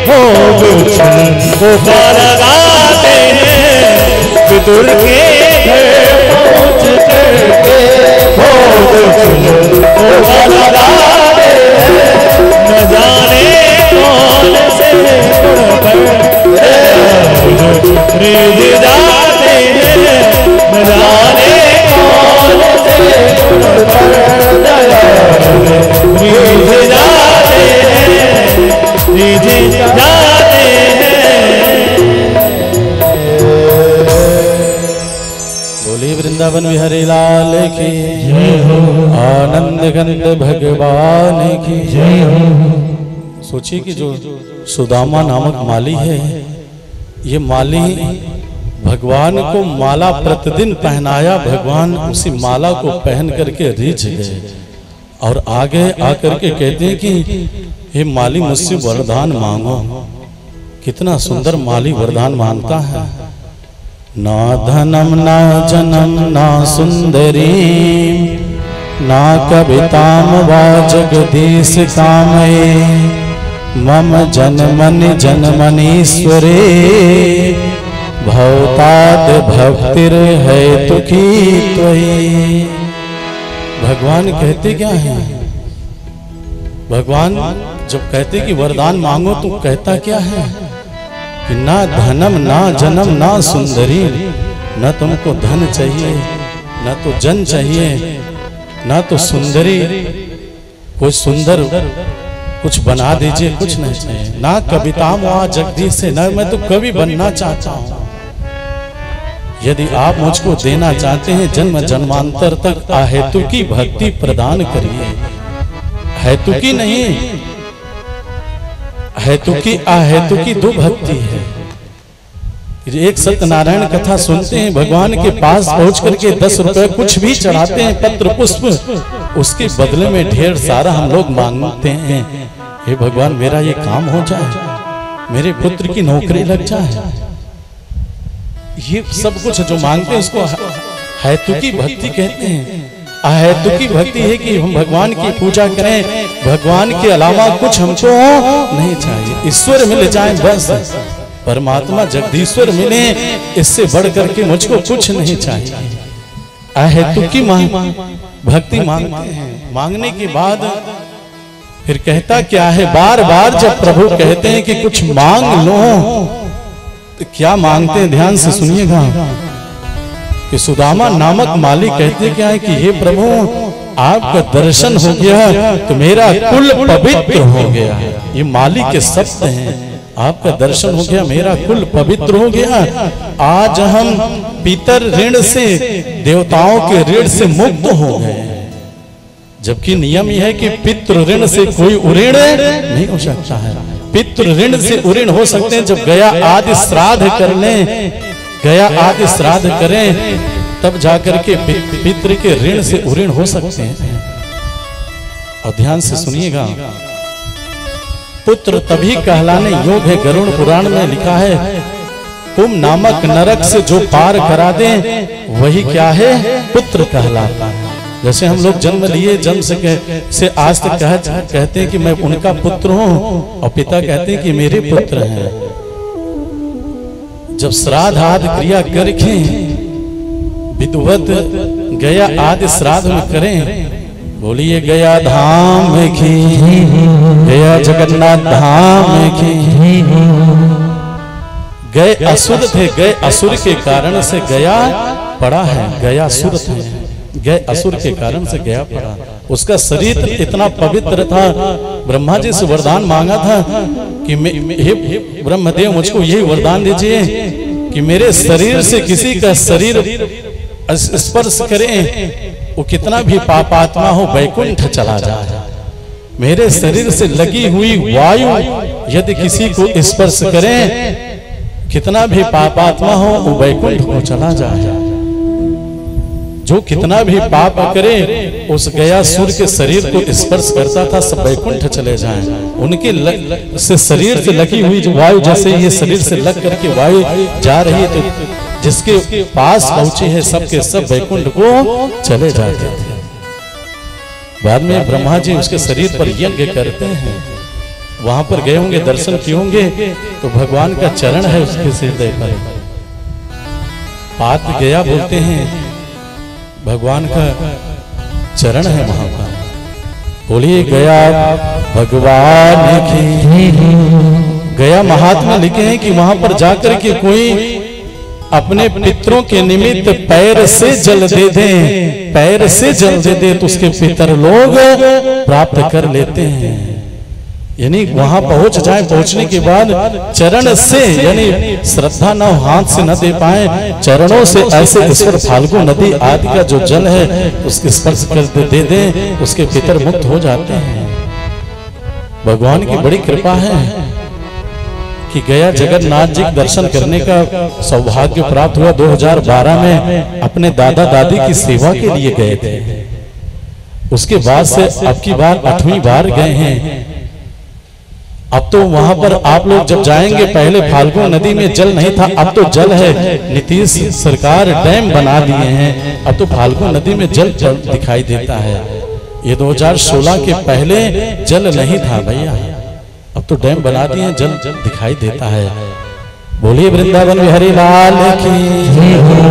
हो विष्णु को लगाते हैं, विदुर के घर पहुंच करके हो विष्णु को लगाते हैं, न जाने कौन से गुण पर रीझ जाते हैं, न जाने कौन से गुण पर दया रीझ जाते हैं, रीझ जाते हैं। बोले वृंदावन बिहारी लाल की जय हो, आनंद गंध भगवान की जय हो। सोचिए कि जो सुदामा नामक माली है, ये माली भगवान को माला प्रतिदिन पहनाया, भगवान उसी माला को पहन करके रीझ गए और आगे आकर के कहते हैं कि हे माली मुझसे वरदान मांगो। कितना सुंदर माली वरदान मांगता है। ना धनम ना जनम ना सुंदरी, ना कविताम वा जगदीश कामये, मम जनमनि जनमनीश्वरे, भवताद भक्तिर है तुखी त्वयि। भगवान कहते क्या है? भगवान जब कहते कि वरदान मांगो तो कहता क्या है कि ना धनम ना जन्म ना सुंदरी, न तुमको धन चाहिए, न तो जन चाहिए, न तो सुंदरी, कुछ सुंदर कुछ बना दीजिए, कुछ नहीं चाहिए। ना कविता वहाँ जगदीश से, न मैं तो कवि बनना चाहता हूँ। यदि आप मुझको देना चाहते हैं जन्म जन्मांतर तक अहेतु की भक्ति प्रदान करिए। हेतु की नहीं, हेतु की अहेतु की दो भक्ति है। एक सत्यनारायण कथा सुनते हैं, भगवान के पास पहुंच करके 10 रुपए कुछ भी चढ़ाते हैं, पत्र पुष्प, उसके बदले में ढेर सारा हम लोग मांगते हैं, हे भगवान मेरा ये काम हो जाए, मेरे पुत्र की नौकरी लग जाए। ये सब कुछ जो मांगते हैं उसको हेतु की भक्ति कहते हैं। अहेतु की भक्ति है कि हम भगवान की पूजा करें, भगवान के अलावा कुछ हमको नहीं चाहिए, ईश्वर मिल जाए बस, परमात्मा जगदीश्वर मिले, इससे बढ़ करके मुझको कुछ नहीं चाहिए। अहेतु की भक्ति मांगते हैं। मांगने के बाद फिर कहता क्या है, बार बार जब प्रभु कहते हैं कि कुछ मांग लो, तो क्या मांगते हैं ध्यान से सुनिएगा। कि सुदामा नामक मालिक कहते क्या है कि हे प्रभु आपका दर्शन हो गया तो मेरा कुल पवित्र हो गया। ये मालिक के शब्द हैं, आपका दर्शन हो गया मेरा कुल पवित्र हो गया। आज हम पितर ऋण से, देवताओं के ऋण से मुक्त हो गए। जबकि नियम यह है कि पितृ ऋण से कोई उऋण नहीं हो सकता है। पितृ ऋण से उऋण हो सकते हैं जब गया आदि श्राद्ध कर लें, गया आदि श्राद्ध करें, तब जाकर के पितृ के ऋण से उऋण हो सकते हैं। और ध्यान से सुनिएगा, पुत्र तभी कहलाने योग है। गरुड़ पुराण में लिखा है, तुम नामक नरक से जो पार करा दे वही क्या है, पुत्र कहलाता है। जैसे हम लोग जन्म लिए, जन्म से आज तक कहते हैं कि मैं उनका पुत्र हूं, और पिता कहते हैं कि मेरे पुत्र हैं। जब श्राद्ध आदि क्रिया करके विधिवत गया आदि श्राद्ध में करें, बोलिए गया धाम की, गया जगन्नाथ धाम की। गए असुर थे, गए असुर के कारण से गया पड़ा है, गया असुर थे, गए असुर के कारण से गया पड़ा। उसका शरीर इतना पवित्र था, ब्रह्मा जी से वरदान मांगा था कि हे ब्रह्मदेव मुझको यही वरदान दीजिए कि मेरे शरीर से किसी का शरीर स्पर्श करें, वो कितना भी पापात्मा हो वैकुंठ चला जाए। मेरे शरीर से लगी हुई वायु यदि किसी को स्पर्श करें, कितना भी पापात्मा हो वो वैकुंठ को चला जाए। जो कितना भी पाप करे उस गयासुर के शरीर को स्पर्श करता था, सब वैकुंठ चले जाएं। उनके से शरीर से लगी हुई जो वायु, जैसे ये शरीर से लग करके वायु जा रही है, तो जिसके पास पहुंची है सबके सब वैकुंठ को चले जाते थे। बाद में ब्रह्मा जी उसके शरीर पर यज्ञ करते हैं, वहां पर गए होंगे, दर्शन किए होंगे, तो भगवान का चरण है उसके हृदय पर। पात गया बोलते हैं, भगवान का चरण है वहां पर। बोलिए गया भगवान की। गया महात्मा लिखे हैं कि वहां पर जाकर के कोई अपने पितरों के निमित्त पैर से जल दे दे, पैर से जल दे दे, तो उसके पितर लोग प्राप्त कर लेते हैं। यानी वहां पहुंच जाए, पहुंचने के बाद चरण से, यानी श्रद्धा न हाथ से न दे पाए, चरणों से ऐसे ईश्वर फाल्गु नदी आदि का जो जल है उसके स्पर्श कर दे दे, उसके पितर मुक्त हो जाते हैं। भगवान की बड़ी कृपा है कि गया जगन्नाथ जी के दर्शन करने का सौभाग्य प्राप्त हुआ। 2012 में अपने दादा दादी की सेवा के लिए गए थे। उसके बाद से अब की बार 8वीं बार गए हैं। अब तो वहां पर आप लोग जब जाएंगे, पहले फाल्गु नदी में जल नहीं था, अब तो जल है। नीतीश सरकार डैम बना दिए हैं, अब तो फाल्गु नदी में जल दिखाई देता है। ये 2016 के पहले जल नहीं था भैया, अब तो डैम बना दिए हैं, जल दिखाई देता है। बोलिए वृंदावन बिहारी लाल की,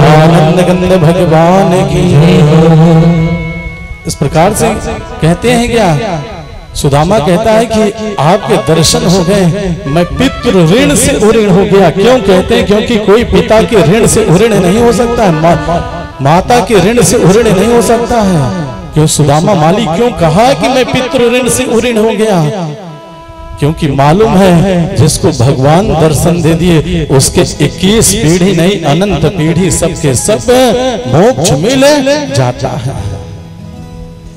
आनंद गंध भगवान की। इस प्रकार से कहते हैं क्या, सुदामा कहता है कि आपके दर्शन हो गए, मैं पितृ ऋण से उऋण हो गया। क्यों कहते हैं, क्योंकि कोई पिता के ऋण से उऋण नहीं हो सकता है, माता के ऋण से उऋण नहीं हो सकता है। क्यों सुदामा माली क्यों कहा कि मैं पितृ ऋण से उऋण हो गया? क्योंकि मालूम है जिसको भगवान दर्शन दे दिए उसके 21 पीढ़ी नहीं अनंत पीढ़ी सबके सब मोक्ष मिल जाता है।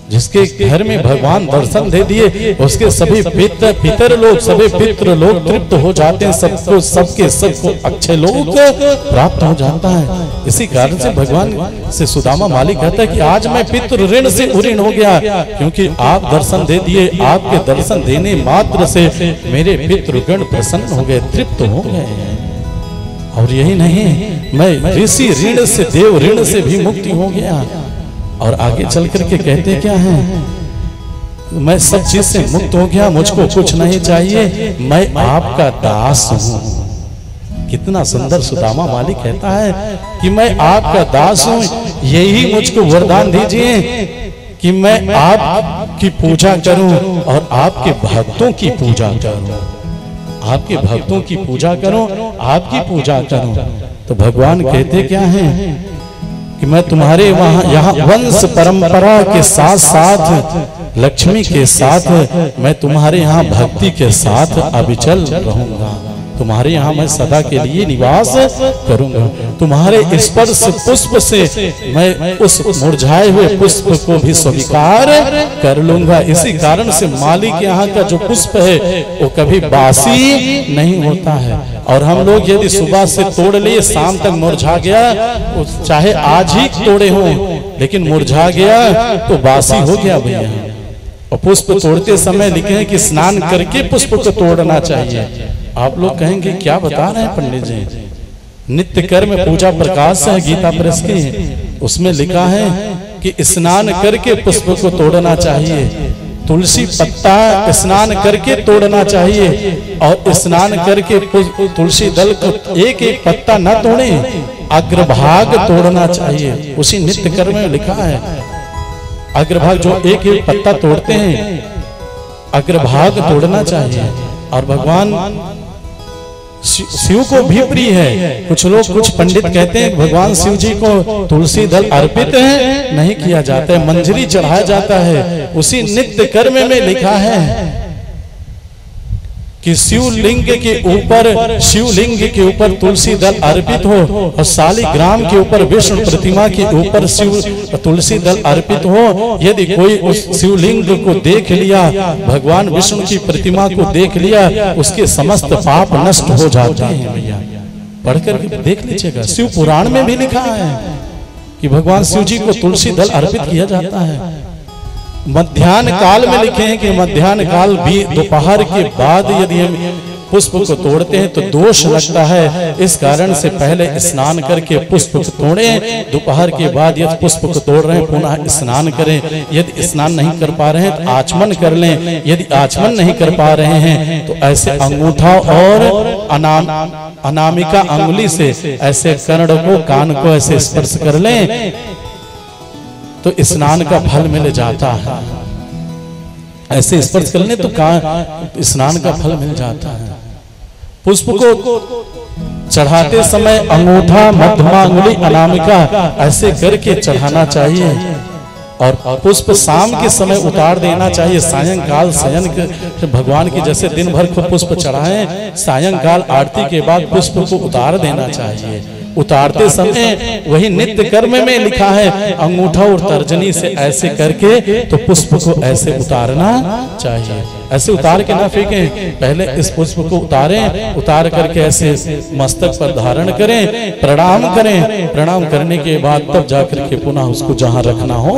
जिसके घर में भगवान दर्शन दे दिए उसके सभी पितर लोग सभी पितृ लोग तृप्त हो जाते हैं, सबको सबके सबको अच्छे लोग प्राप्त हो जाता है। इसी कारण से भगवान से सुदामा माली कहता है कि आज मैं पितृ ऋण से उऋण हो गया, क्योंकि आप दर्शन दे दिए। आपके दर्शन देने मात्र से मेरे पितृगण प्रसन्न हो गए, तृप्त हो गए। और यही नहीं, मैं ऋषि ऋण से देव ऋण से भी मुक्ति हो गया। और आगे चल करके कहते क्या हैं, मैं सब चीज से मुक्त हो गया, मुझको कुछ नहीं चाहिए, मैं आपका दास हूं। कितना सुंदर सुदामा माली कहता है कि मैं आपका दास हूं, यही मुझको वरदान दीजिए कि मैं आपकी पूजा करूं और आपके भक्तों की पूजा करूं, आपके भक्तों की पूजा करूं, आपकी पूजा करूं। तो भगवान कहते क्या हैं कि मैं तुम्हारे वहां यहाँ वंश परंपरा के साथ साथ लक्ष्मी के साथ मैं तुम्हारे यहाँ भक्ति के साथ अविचल रहूंगा, तुम्हारे यहाँ मैं सदा के लिए निवास करूंगा। तुम्हारे स्पर्श पुष्प से मैं उस मुरझाए हुए पुष्प को भी स्वीकार कर लूंगा। इसी कारण से माली के यहाँ का जो पुष्प है वो कभी बासी नहीं होता है। और हम लोग यदि सुबह से तोड़ लिए शाम तक मुरझा गया, चाहे आज ही तोड़े हों लेकिन मुरझा गया तो बासी हो गया भैया। और पुष्प तोड़ते समय लिखे हैं कि स्नान करके पुष्प को तोड़ना चाहिए। आप लोग कहेंगे क्या बता रहे हैं पंडित जी? नित्य कर्म पूजा प्रकाश है गीता प्रेस की, उसमें लिखा है कि स्नान करके पुष्प को तोड़ना चाहिए, तुलसी पत्ता स्नान करके तोड़ना चाहिए, और स्नान करके तुलसी दल को एक एक पत्ता न तोड़े, अग्रभाग तोड़ना चाहिए। उसी नित्य कर्म में लिखा है अग्रभाग, जो एक एक पत्ता तोड़ते हैं अग्रभाग तोड़ना चाहिए। और भगवान शिव को भी प्रिय है। कुछ लोग कुछ पंडित कहते हैं भगवान शिव जी को तुलसी दल अर्पित है नहीं किया जाता है, मंजरी चढ़ाया जाता है। उसी नित्य कर्म में लिखा है कि शिवलिंग के ऊपर तुलसी दल अर्पित हो, और शालिग्राम के ऊपर विष्णु प्रतिमा के ऊपर तुलसी दल अर्पित हो। यदि कोई उस शिवलिंग को देख लिया, भगवान विष्णु की प्रतिमा को देख लिया, उसके समस्त पाप नष्ट हो जाते हैं। भैया पढ़कर देख लीजिएगा, शिव पुराण में भी लिखा है कि भगवान शिव जी को तुलसी दल अर्पित किया जाता है। मध्याह्न काल में लिखे हैं कि मध्याह्न काल भी दोपहर के बाद यदि हम पुष्प को तोड़ते हैं तो दोष लगता है। इस कारण से पहले स्नान करके पुष्प को तोड़ें, दोपहर के बाद यदि पुष्प को तोड़ रहे हैं पुनः स्नान करें। यदि स्नान नहीं कर पा रहे हैं तो आचमन कर लें, यदि आचमन नहीं कर पा रहे हैं तो ऐसे अंगूठा और अनामिका अंगुली से ऐसे कर्ण को कान को ऐसे स्पर्श कर लें तो स्नान का फल मिल जाता है। ऐसे स्पर्श करने तो स्नान का फल मिल जाता है। पुष्प को चढ़ाते समय अंगूठा मध्यमा अंगुली अनामिका ऐसे करके चढ़ाना चाहिए, और पुष्प शाम के समय उतार देना चाहिए। सायंकाल शयन के भगवान की जैसे दिन भर को पुष्प चढ़ाएं, सायंकाल आरती के बाद पुष्प को उतार देना चाहिए। उतारते समय वही नित्य कर्म में लिखा है अंगूठा और तर्जनी से ऐसे करके तो पुष्प को ऐसे उतारना चाहिए। ऐसे उतार के ना फेंकें, पहले इस पुष्प को उतारें, उतार करके ऐसे मस्तक पर धारण करें, प्रणाम करें। प्रणाम करने के बाद तब जाकर के पुनः उसको जहाँ रखना हो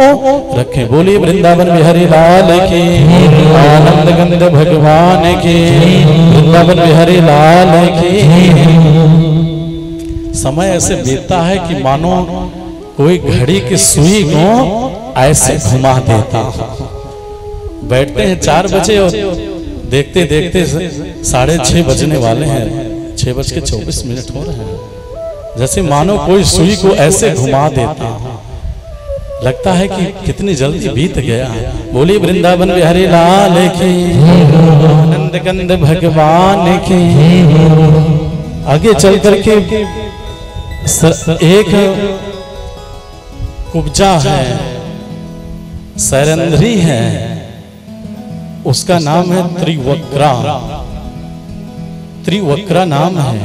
रखें। बोलिए वृंदावन बिहारी लाल की, आनंद गंध भगवान की, वृंदावन बिहारी लाल की। समय ऐसे बीतता है कि मानो कोई घड़ी की सुई को ऐसे घुमा देता। बैठते हैं 4 बजे और देखते देखते 6:30 बजने वाले हैं, 6:24 हो रहे हैं। जैसे मानो कोई सुई को ऐसे घुमा देता, लगता है कि कितनी जल्दी बीत गया। बोली वृंदावन बिहारी लाल की, आनंद गंध भगवान की। आगे चल करके एक कुब्जा है, सैरंध्री है, उसका नाम है त्रिवक्रा। त्रिवक्रा नाम है,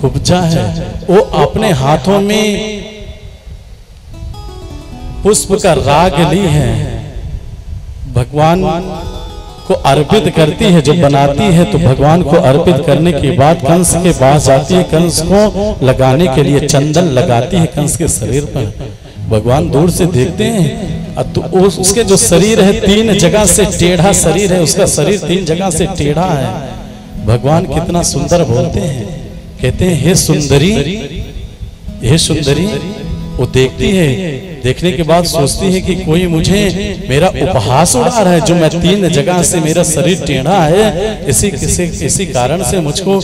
कुब्जा है। वो अपने हाथों में पुष्प का राग ली है, भगवान को अर्पित करती है। जो बनाती है तो भगवान को अर्पित करने के बाद कंस के पास जाती है, कंस को लगाने के लिए चंदन लगाती है कंस के शरीर पर। भगवान दूर से देखते हैं तो उसके जो शरीर है 3 जगह से टेढ़ा शरीर है, उसका शरीर 3 जगह से टेढ़ा है। भगवान कितना सुंदर बोलते हैं, कहते हैं हे सुंदरी, हे सुंदरी। वो देखती है, देखने के बाद सोचती है कि कोई मुझे मेरा उपहास उड़ा रहा है, जो मैं 3 जगह से मेरा शरीर टेढ़ा है, इसी कारण से मुझको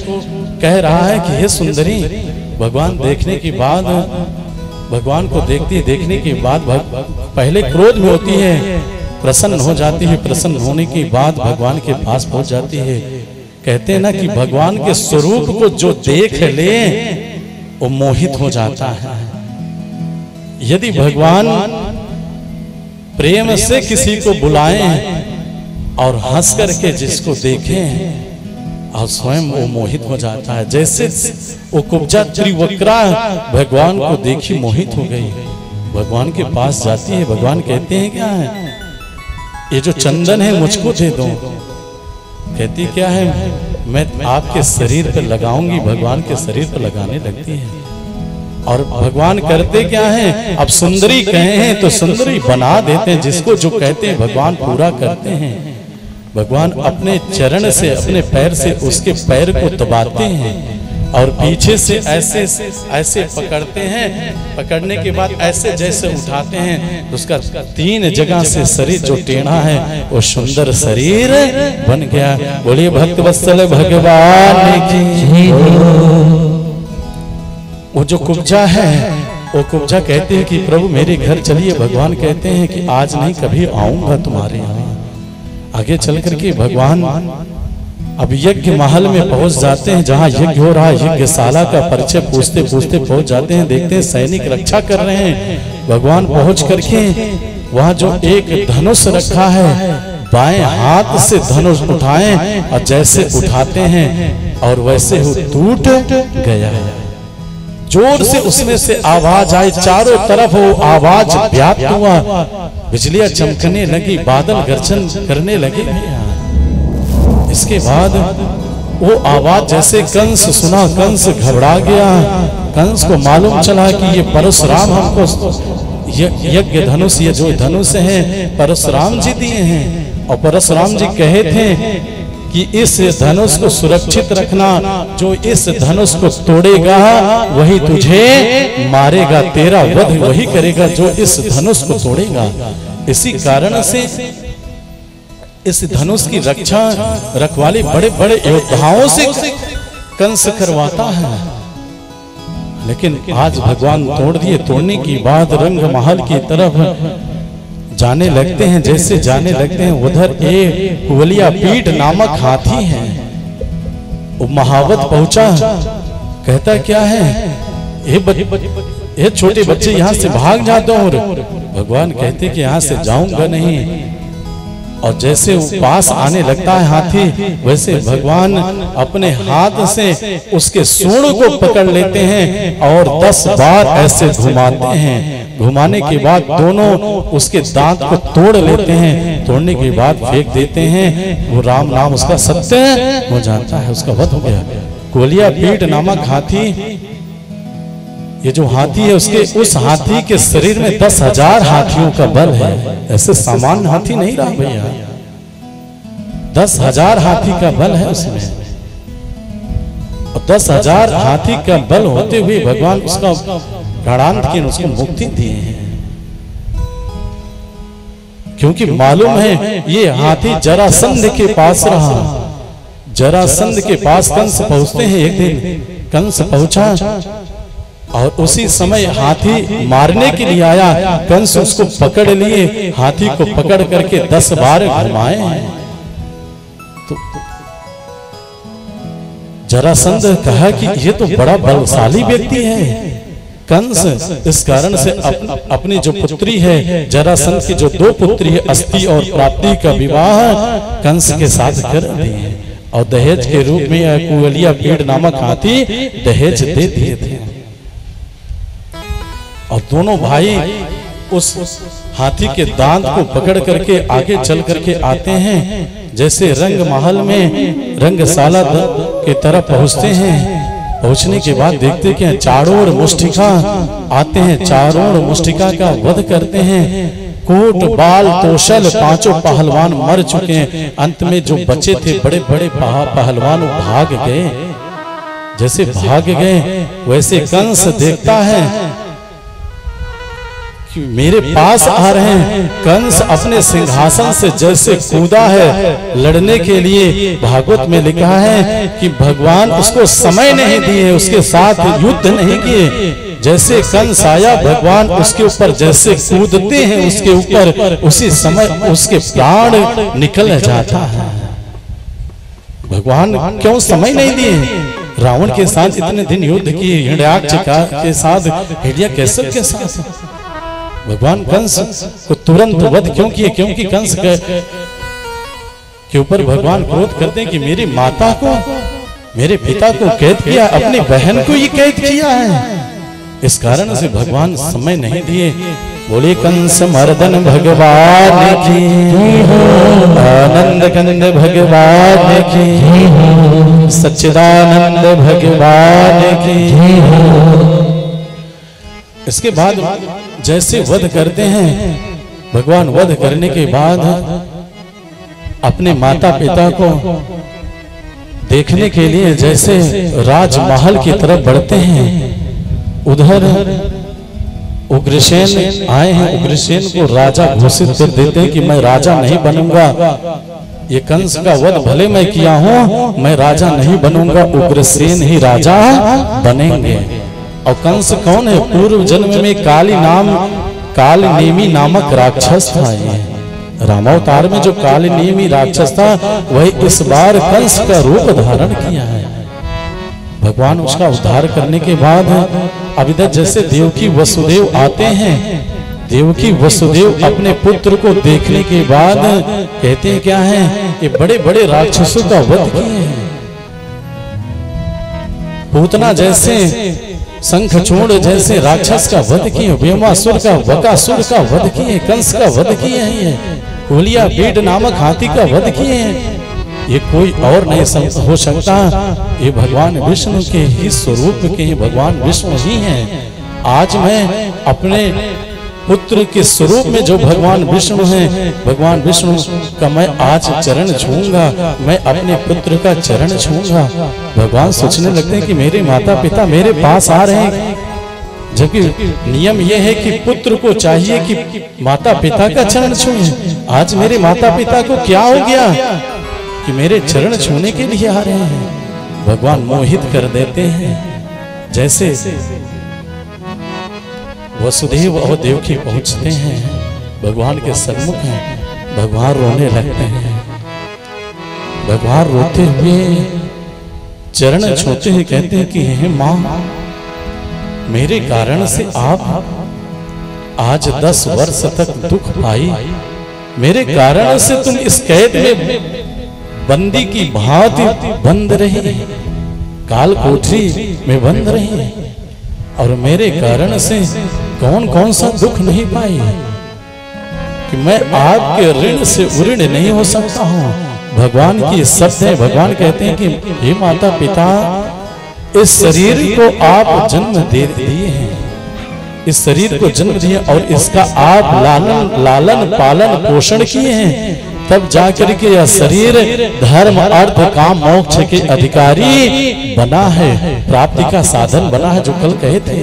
कह रहा है कि हे सुंदरी। भगवान देखने के बाद, भगवान को देखती है, देखने के बाद पहले क्रोध में होती है, प्रसन्न हो जाती है। प्रसन्न होने के बाद भगवान के पास पहुंच जाती है। कहते हैं ना कि भगवान के स्वरूप को जो देख ले वो मोहित हो जाता है। यदि भगवान प्रेम से किसी को बुलाएं और हंस करके जिसको देखें और स्वयं वो मोहित हो जाता है। जैसे वो कुब्जा त्रिवक्रा भगवान को देखी मोहित हो गई, भगवान के पास जाती है। भगवान कहते हैं क्या है, ये जो चंदन है मुझको दे दो। कहती क्या है, मैं आपके शरीर पर लगाऊंगी। भगवान के शरीर पर लगाने लगती है। और भगवान करते क्या है, अब सुंदरी कहे हैं तो सुंदरी बना देते हैं। जिसको जो कहते हैं भगवान पूरा करते हैं। भगवान अपने चरण से, अपने पैर से उसके पैर को दबाते हैं और पीछे से ऐसे ऐसे पकड़ते हैं। पकड़ने के बाद ऐसे जैसे उठाते हैं, उसका 3 जगह से शरीर जो टेढ़ा है वो सुंदर शरीर बन गया। बोलिए भक्त वत्सल भगवान की। वो जो कुब्जा है, वो कुब्जा कहते हैं कि प्रभु मेरे घर चलिए। भगवान कहते हैं कि आज नहीं, कभी आऊंगा तुम्हारे यहाँ। आगे चल करके भगवान अब यज्ञ महल में पहुंच जाते हैं, जहां यज्ञ हो रहा है। यज्ञशाला का परिचय पूछते पूछते पहुंच जाते हैं। देखते हैं सैनिक रक्षा कर रहे हैं। भगवान पहुंच करके वहां जो एक धनुष रखा है, बाएं हाथ से धनुष उठाएं और जैसे उठाते हैं और वैसे वो टूट गया है। जोर से उसमें से आवाज आई, चारों तरफ वो आवाज व्याप्त हुआ, बिजलियां चमकने लगी, बादल गर्जन करने लगे। इसके बाद वो आवाज जैसे कंस सुना, कंस घबरा गया। कंस को मालूम चला कि ये परशुराम हमको यज्ञ धनुष, ये जो धनुष है परशुराम जी दिए हैं। और परशुराम जी कहे थे कि इस धनुष को सुरक्षित रखना, जो इस धनुष को तोड़ेगा वही तुझे मारेगा, तेरा वध वही करेगा जो इस धनुष को तोड़ेगा। इसी कारण से इस धनुष की रक्षा रखवाली बड़े बड़े योद्धाओं से कंस करवाता है। लेकिन आज भगवान तोड़ दिए। तोड़ने की बाद रंग महल की तरफ जाने लगते हैं। जैसे जाने लगते हैं, उधर एक कुवलिया पीठ नामक हाथी है। वो महावत पहुंचा, कहता क्या है, ये छोटे बच्चे यहाँ से भाग जाते हो। भगवान कहते कि यहाँ से जाऊंगा नहीं। और जैसे वो पास आने लगता है हाथी, वैसे भगवान अपने हाथ से उसके सूंड को पकड़ लेते हैं और 10 बार ऐसे घुमाते हैं। घुमाने के बाद दोनों उसके दांत को तोड़ लेते हैं। तोड़ने के बाद फेंक देते हैं। वो राम नाम उसका सत्य हो जाता है, उसका वध हो गया। कुवलिया पीठ नामक हाथी, ये जो हाथी है उसके उस हाथी के शरीर में 10,000 हाथियों का बल है। ऐसे सामान्य हाथी नहीं रहा भैया, 10,000 हाथी का बल है उसमें। और 10,000 हाथी का बल होते हुए भगवान उसका गणांत की उसको मुक्ति दिए हैं। क्योंकि मालूम है ये हाथी जरासंध के पास रहा। जरासंध के पास कंस पहुंचते हैं। एक दिन कंस पहुंचा और उसी समय हाथी मारने के लिए आया। कंस उसको पकड़ लिए, हाथी को पकड़ करके 10 बार घुमाए हैं। तो जरासंध कहा कि ये तो बड़ा बलशाली व्यक्ति है, कंस इस कारण से अपनी जो पुत्री है जरासंध की जो 2 पुत्री है अस्ति और प्राप्ति का विवाह कंस के साथ कर दिए और दहेज के रूप में कुवलिया भीड़ नामक हाथी दहेज दे दिए थे। और दोनों भाई उस हाथी के दांत को पकड़ करके आगे चल करके आते हैं। जैसे रंग महल में रंगशाला की तरफ पहुंचते हैं, पहुंचने के बाद देखते कि चारों ओर मुष्टिका आते हैं, चारों ओर मुष्टिका का वध करते हैं। कोट बाल तोशल 5 पहलवान मर चुके हैं। अंत में जो बचे थे बड़े बड़े पहलवान भाग गए। जैसे भाग गए वैसे कंस देखता है कि मेरे पास आ रहे हैं। कंस अपने सिंहासन से जैसे कूदा है लड़ने के लिए। भागवत में लिखा है कि भगवान उसको समय नहीं दिए, उसके साथ युद्ध नहीं किए। जैसे कंस आया भगवान उसके ऊपर जैसे कूदते हैं उसके ऊपर, उसी समय उसके प्राण निकल जाता है। भगवान क्यों समय नहीं दिए? रावण के साथ इतने दिन युद्ध किए, हिरण्याक्ष के साथ, हिरण्यकश्यप के साथ। भगवान कंस को तुरंत वध क्यों किए? क्योंकि कंस के ऊपर भगवान क्रोध करते हैं कि मेरी माता को, मेरे पिता को कैद किया, अपनी बहन को ही कैद किया है। इस कारण से भगवान समय नहीं दिए। बोले कंस मर्दन भगवान की, आनंद कंद भगवान की, सच्चिदानंद भगवान की। इसके बाद जैसे वध करते हैं, भगवान वध करने के बाद अपने माता पिता को देखने के लिए जैसे राजमहल की तरफ बढ़ते हैं, उधर उग्रसेन आए हैं। उग्रसेन को राजा घोषित कर देते हैं कि मैं राजा नहीं बनूंगा, ये कंस का वध भले मैं किया हूं, मैं राजा नहीं बनूंगा, उग्रसेन ही राजा बनेंगे। और कंस कौन है? पूर्व जन्म में कालनेमी नामक राक्षस था। ये रामावतार में जो कालनेमी राक्षस था वही इस बार कंस का रूप धारण किया है। भगवान उसका उद्धार करने के बाद अब इधर जैसे देवकी वसुदेव आते हैं, देवकी वसुदेव अपने पुत्र को देखने के बाद कहते हैं क्या है? ये बड़े बड़े राक्षसों का वध किए हैं। पूतना जैसे, शंखचूड़ जैसे राक्षस का वध किए, व्योमासुर का, बकासुर का वध किए, कंस का वध किए हैं, कुवलिया भीड़ नामक हाथी का वध किए हैं। ये कोई और नहीं हो सकता, ये भगवान विष्णु के ही स्वरूप के भगवान विष्णु ही हैं। आज मैं अपने पुत्र के स्वरूप में जो भगवान विष्णु हैं, भगवान विष्णु का मैं आज चरण छूंगा, मैं अपने पुत्र का चरण छूंगा। भगवान सोचने लगते हैं कि मेरे माता पिता मेरे पास आ रहे हैं, जबकि नियम यह है कि पुत्र को चाहिए कि माता पिता का चरण छूए। आज मेरे माता पिता को क्या हो गया कि मेरे चरण छूने के लिए आ रहे हैं? भगवान मोहित कर देते हैं। जैसे वसुदेव और देवकी पहुंचते हैं, भगवान के सन्मुख हैं, भगवान रोने लगते हैं। भगवान रोते हुए चरण छूते हैं, कहते हैं कि हे माँ, मेरे कारण से आप आज 10 वर्ष तक दुख पाई, मेरे कारण से तुम इस कैद में बंदी की भांति बंद रही, काल कोठरी में बंद रही, और मेरे कारण से कौन कौन सा दुख नहीं पाई कि मैं आपके ऋण से उऋण नहीं हो सकता हूँ। भगवान की शब्द है। भगवान कहते हैं कि हे माता पिता, इस शरीर को आप जन्म दे दिए हैं, इस शरीर को जन्म दिए और इसका आप लालन पालन पोषण किए हैं, तब जाकर के यह शरीर धर्म अर्थ काम मोक्ष के अधिकारी बना है, प्राप्ति का साधन बना है, जो कल कहे थे।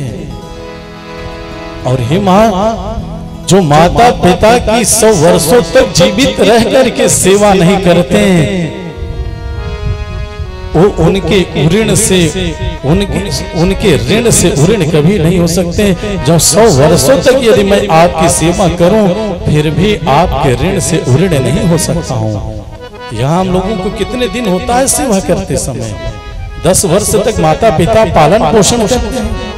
और हे माँ, जो माता पिता की 100 वर्षों तक जीवित रह करके सेवा नहीं करते, वो उनके ऋण से, उनके ऋण से उऋण कभी नहीं हो सकते। जो 100 वर्षों तक यदि मैं आपकी सेवा करूं, फिर भी आपके ऋण से उऋण नहीं हो सकता हूं। यहाँ हम लोगों को कितने दिन होता है सेवा करते समय? 10 वर्ष तक माता पिता पालन पोषण करते हैं,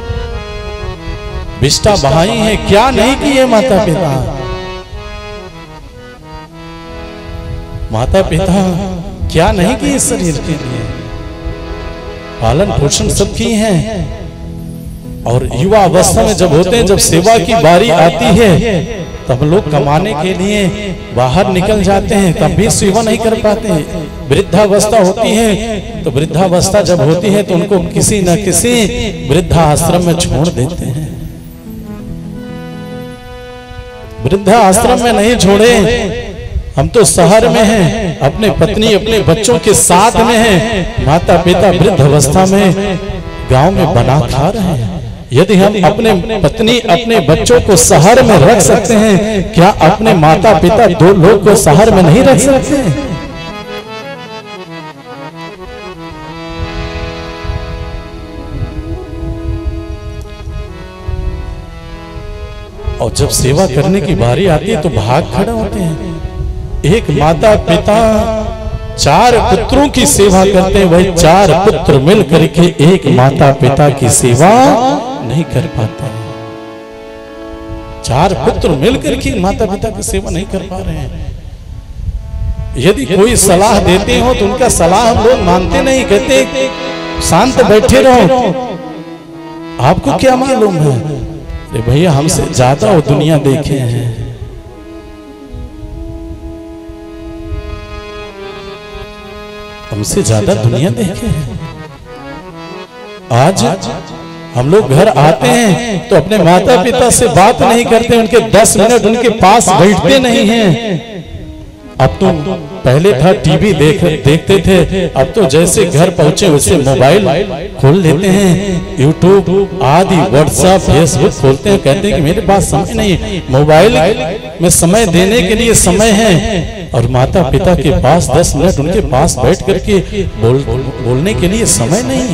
विष्ठा बहाई है, क्या नहीं किए माता पिता। माता पिता क्या नहीं किए इस शरीर के लिए, पालन पोषण सब किए हैं। और युवा अवस्था में जब होते हैं, जब सेवा की बारी आती है, तब लोग कमाने के लिए बाहर निकल जाते हैं, तब भी सेवा नहीं कर पाते। वृद्धावस्था होती है, तो वृद्धावस्था जब होती है तो उनको किसी न किसी वृद्धा आश्रम में छोड़ देते हैं। वृद्धा आश्रम में नहीं छोड़े, हम तो शहर में हैं, अपने पत्नी अपने बच्चों के साथ में हैं, माता पिता वृद्ध अवस्था में गांव में बना खा रहे हैं। यदि हम अपने पत्नी अपने बच्चों को शहर में रख सकते हैं, क्या अपने माता पिता दो लोग को शहर में नहीं रख सकते? और जब सेवा करने की बारी आती है तो भाग खड़े होते हैं। एक माता पिता 4 पुत्रों की सेवा करते हैं, वही 4 पुत्र मिल करके एक माता पिता की सेवा नहीं कर पाते हैं। 4 पुत्र मिलकर के माता पिता की सेवा नहीं कर पा रहे हैं। यदि कोई सलाह देते हो तो उनका सलाह हम लोग मानते नहीं, कहते शांत बैठे रहो, आपको क्या मालूम है। अरे भैया हमसे ज्यादा वो दुनिया देखे हैं। हमसे ज्यादा दुनिया देखे हैं। आज हम लोग घर आते हैं तो अपने माता पिता से बात नहीं करते, उनके 10 मिनट उनके पास बैठते नहीं हैं। अब तो पहले था टीवी देखते थे, अब तो जैसे घर पहुंचे वैसे मोबाइल खोल लेते हैं, यूट्यूब आदि व्हाट्सएप फेसबुक खोलते हैं, कहते हैं कि मेरे पास समय नहीं है। मोबाइल में समय देने के लिए समय है और माता पिता के पास 10 मिनट उनके पास बैठ करके बोलने के लिए समय नहीं है।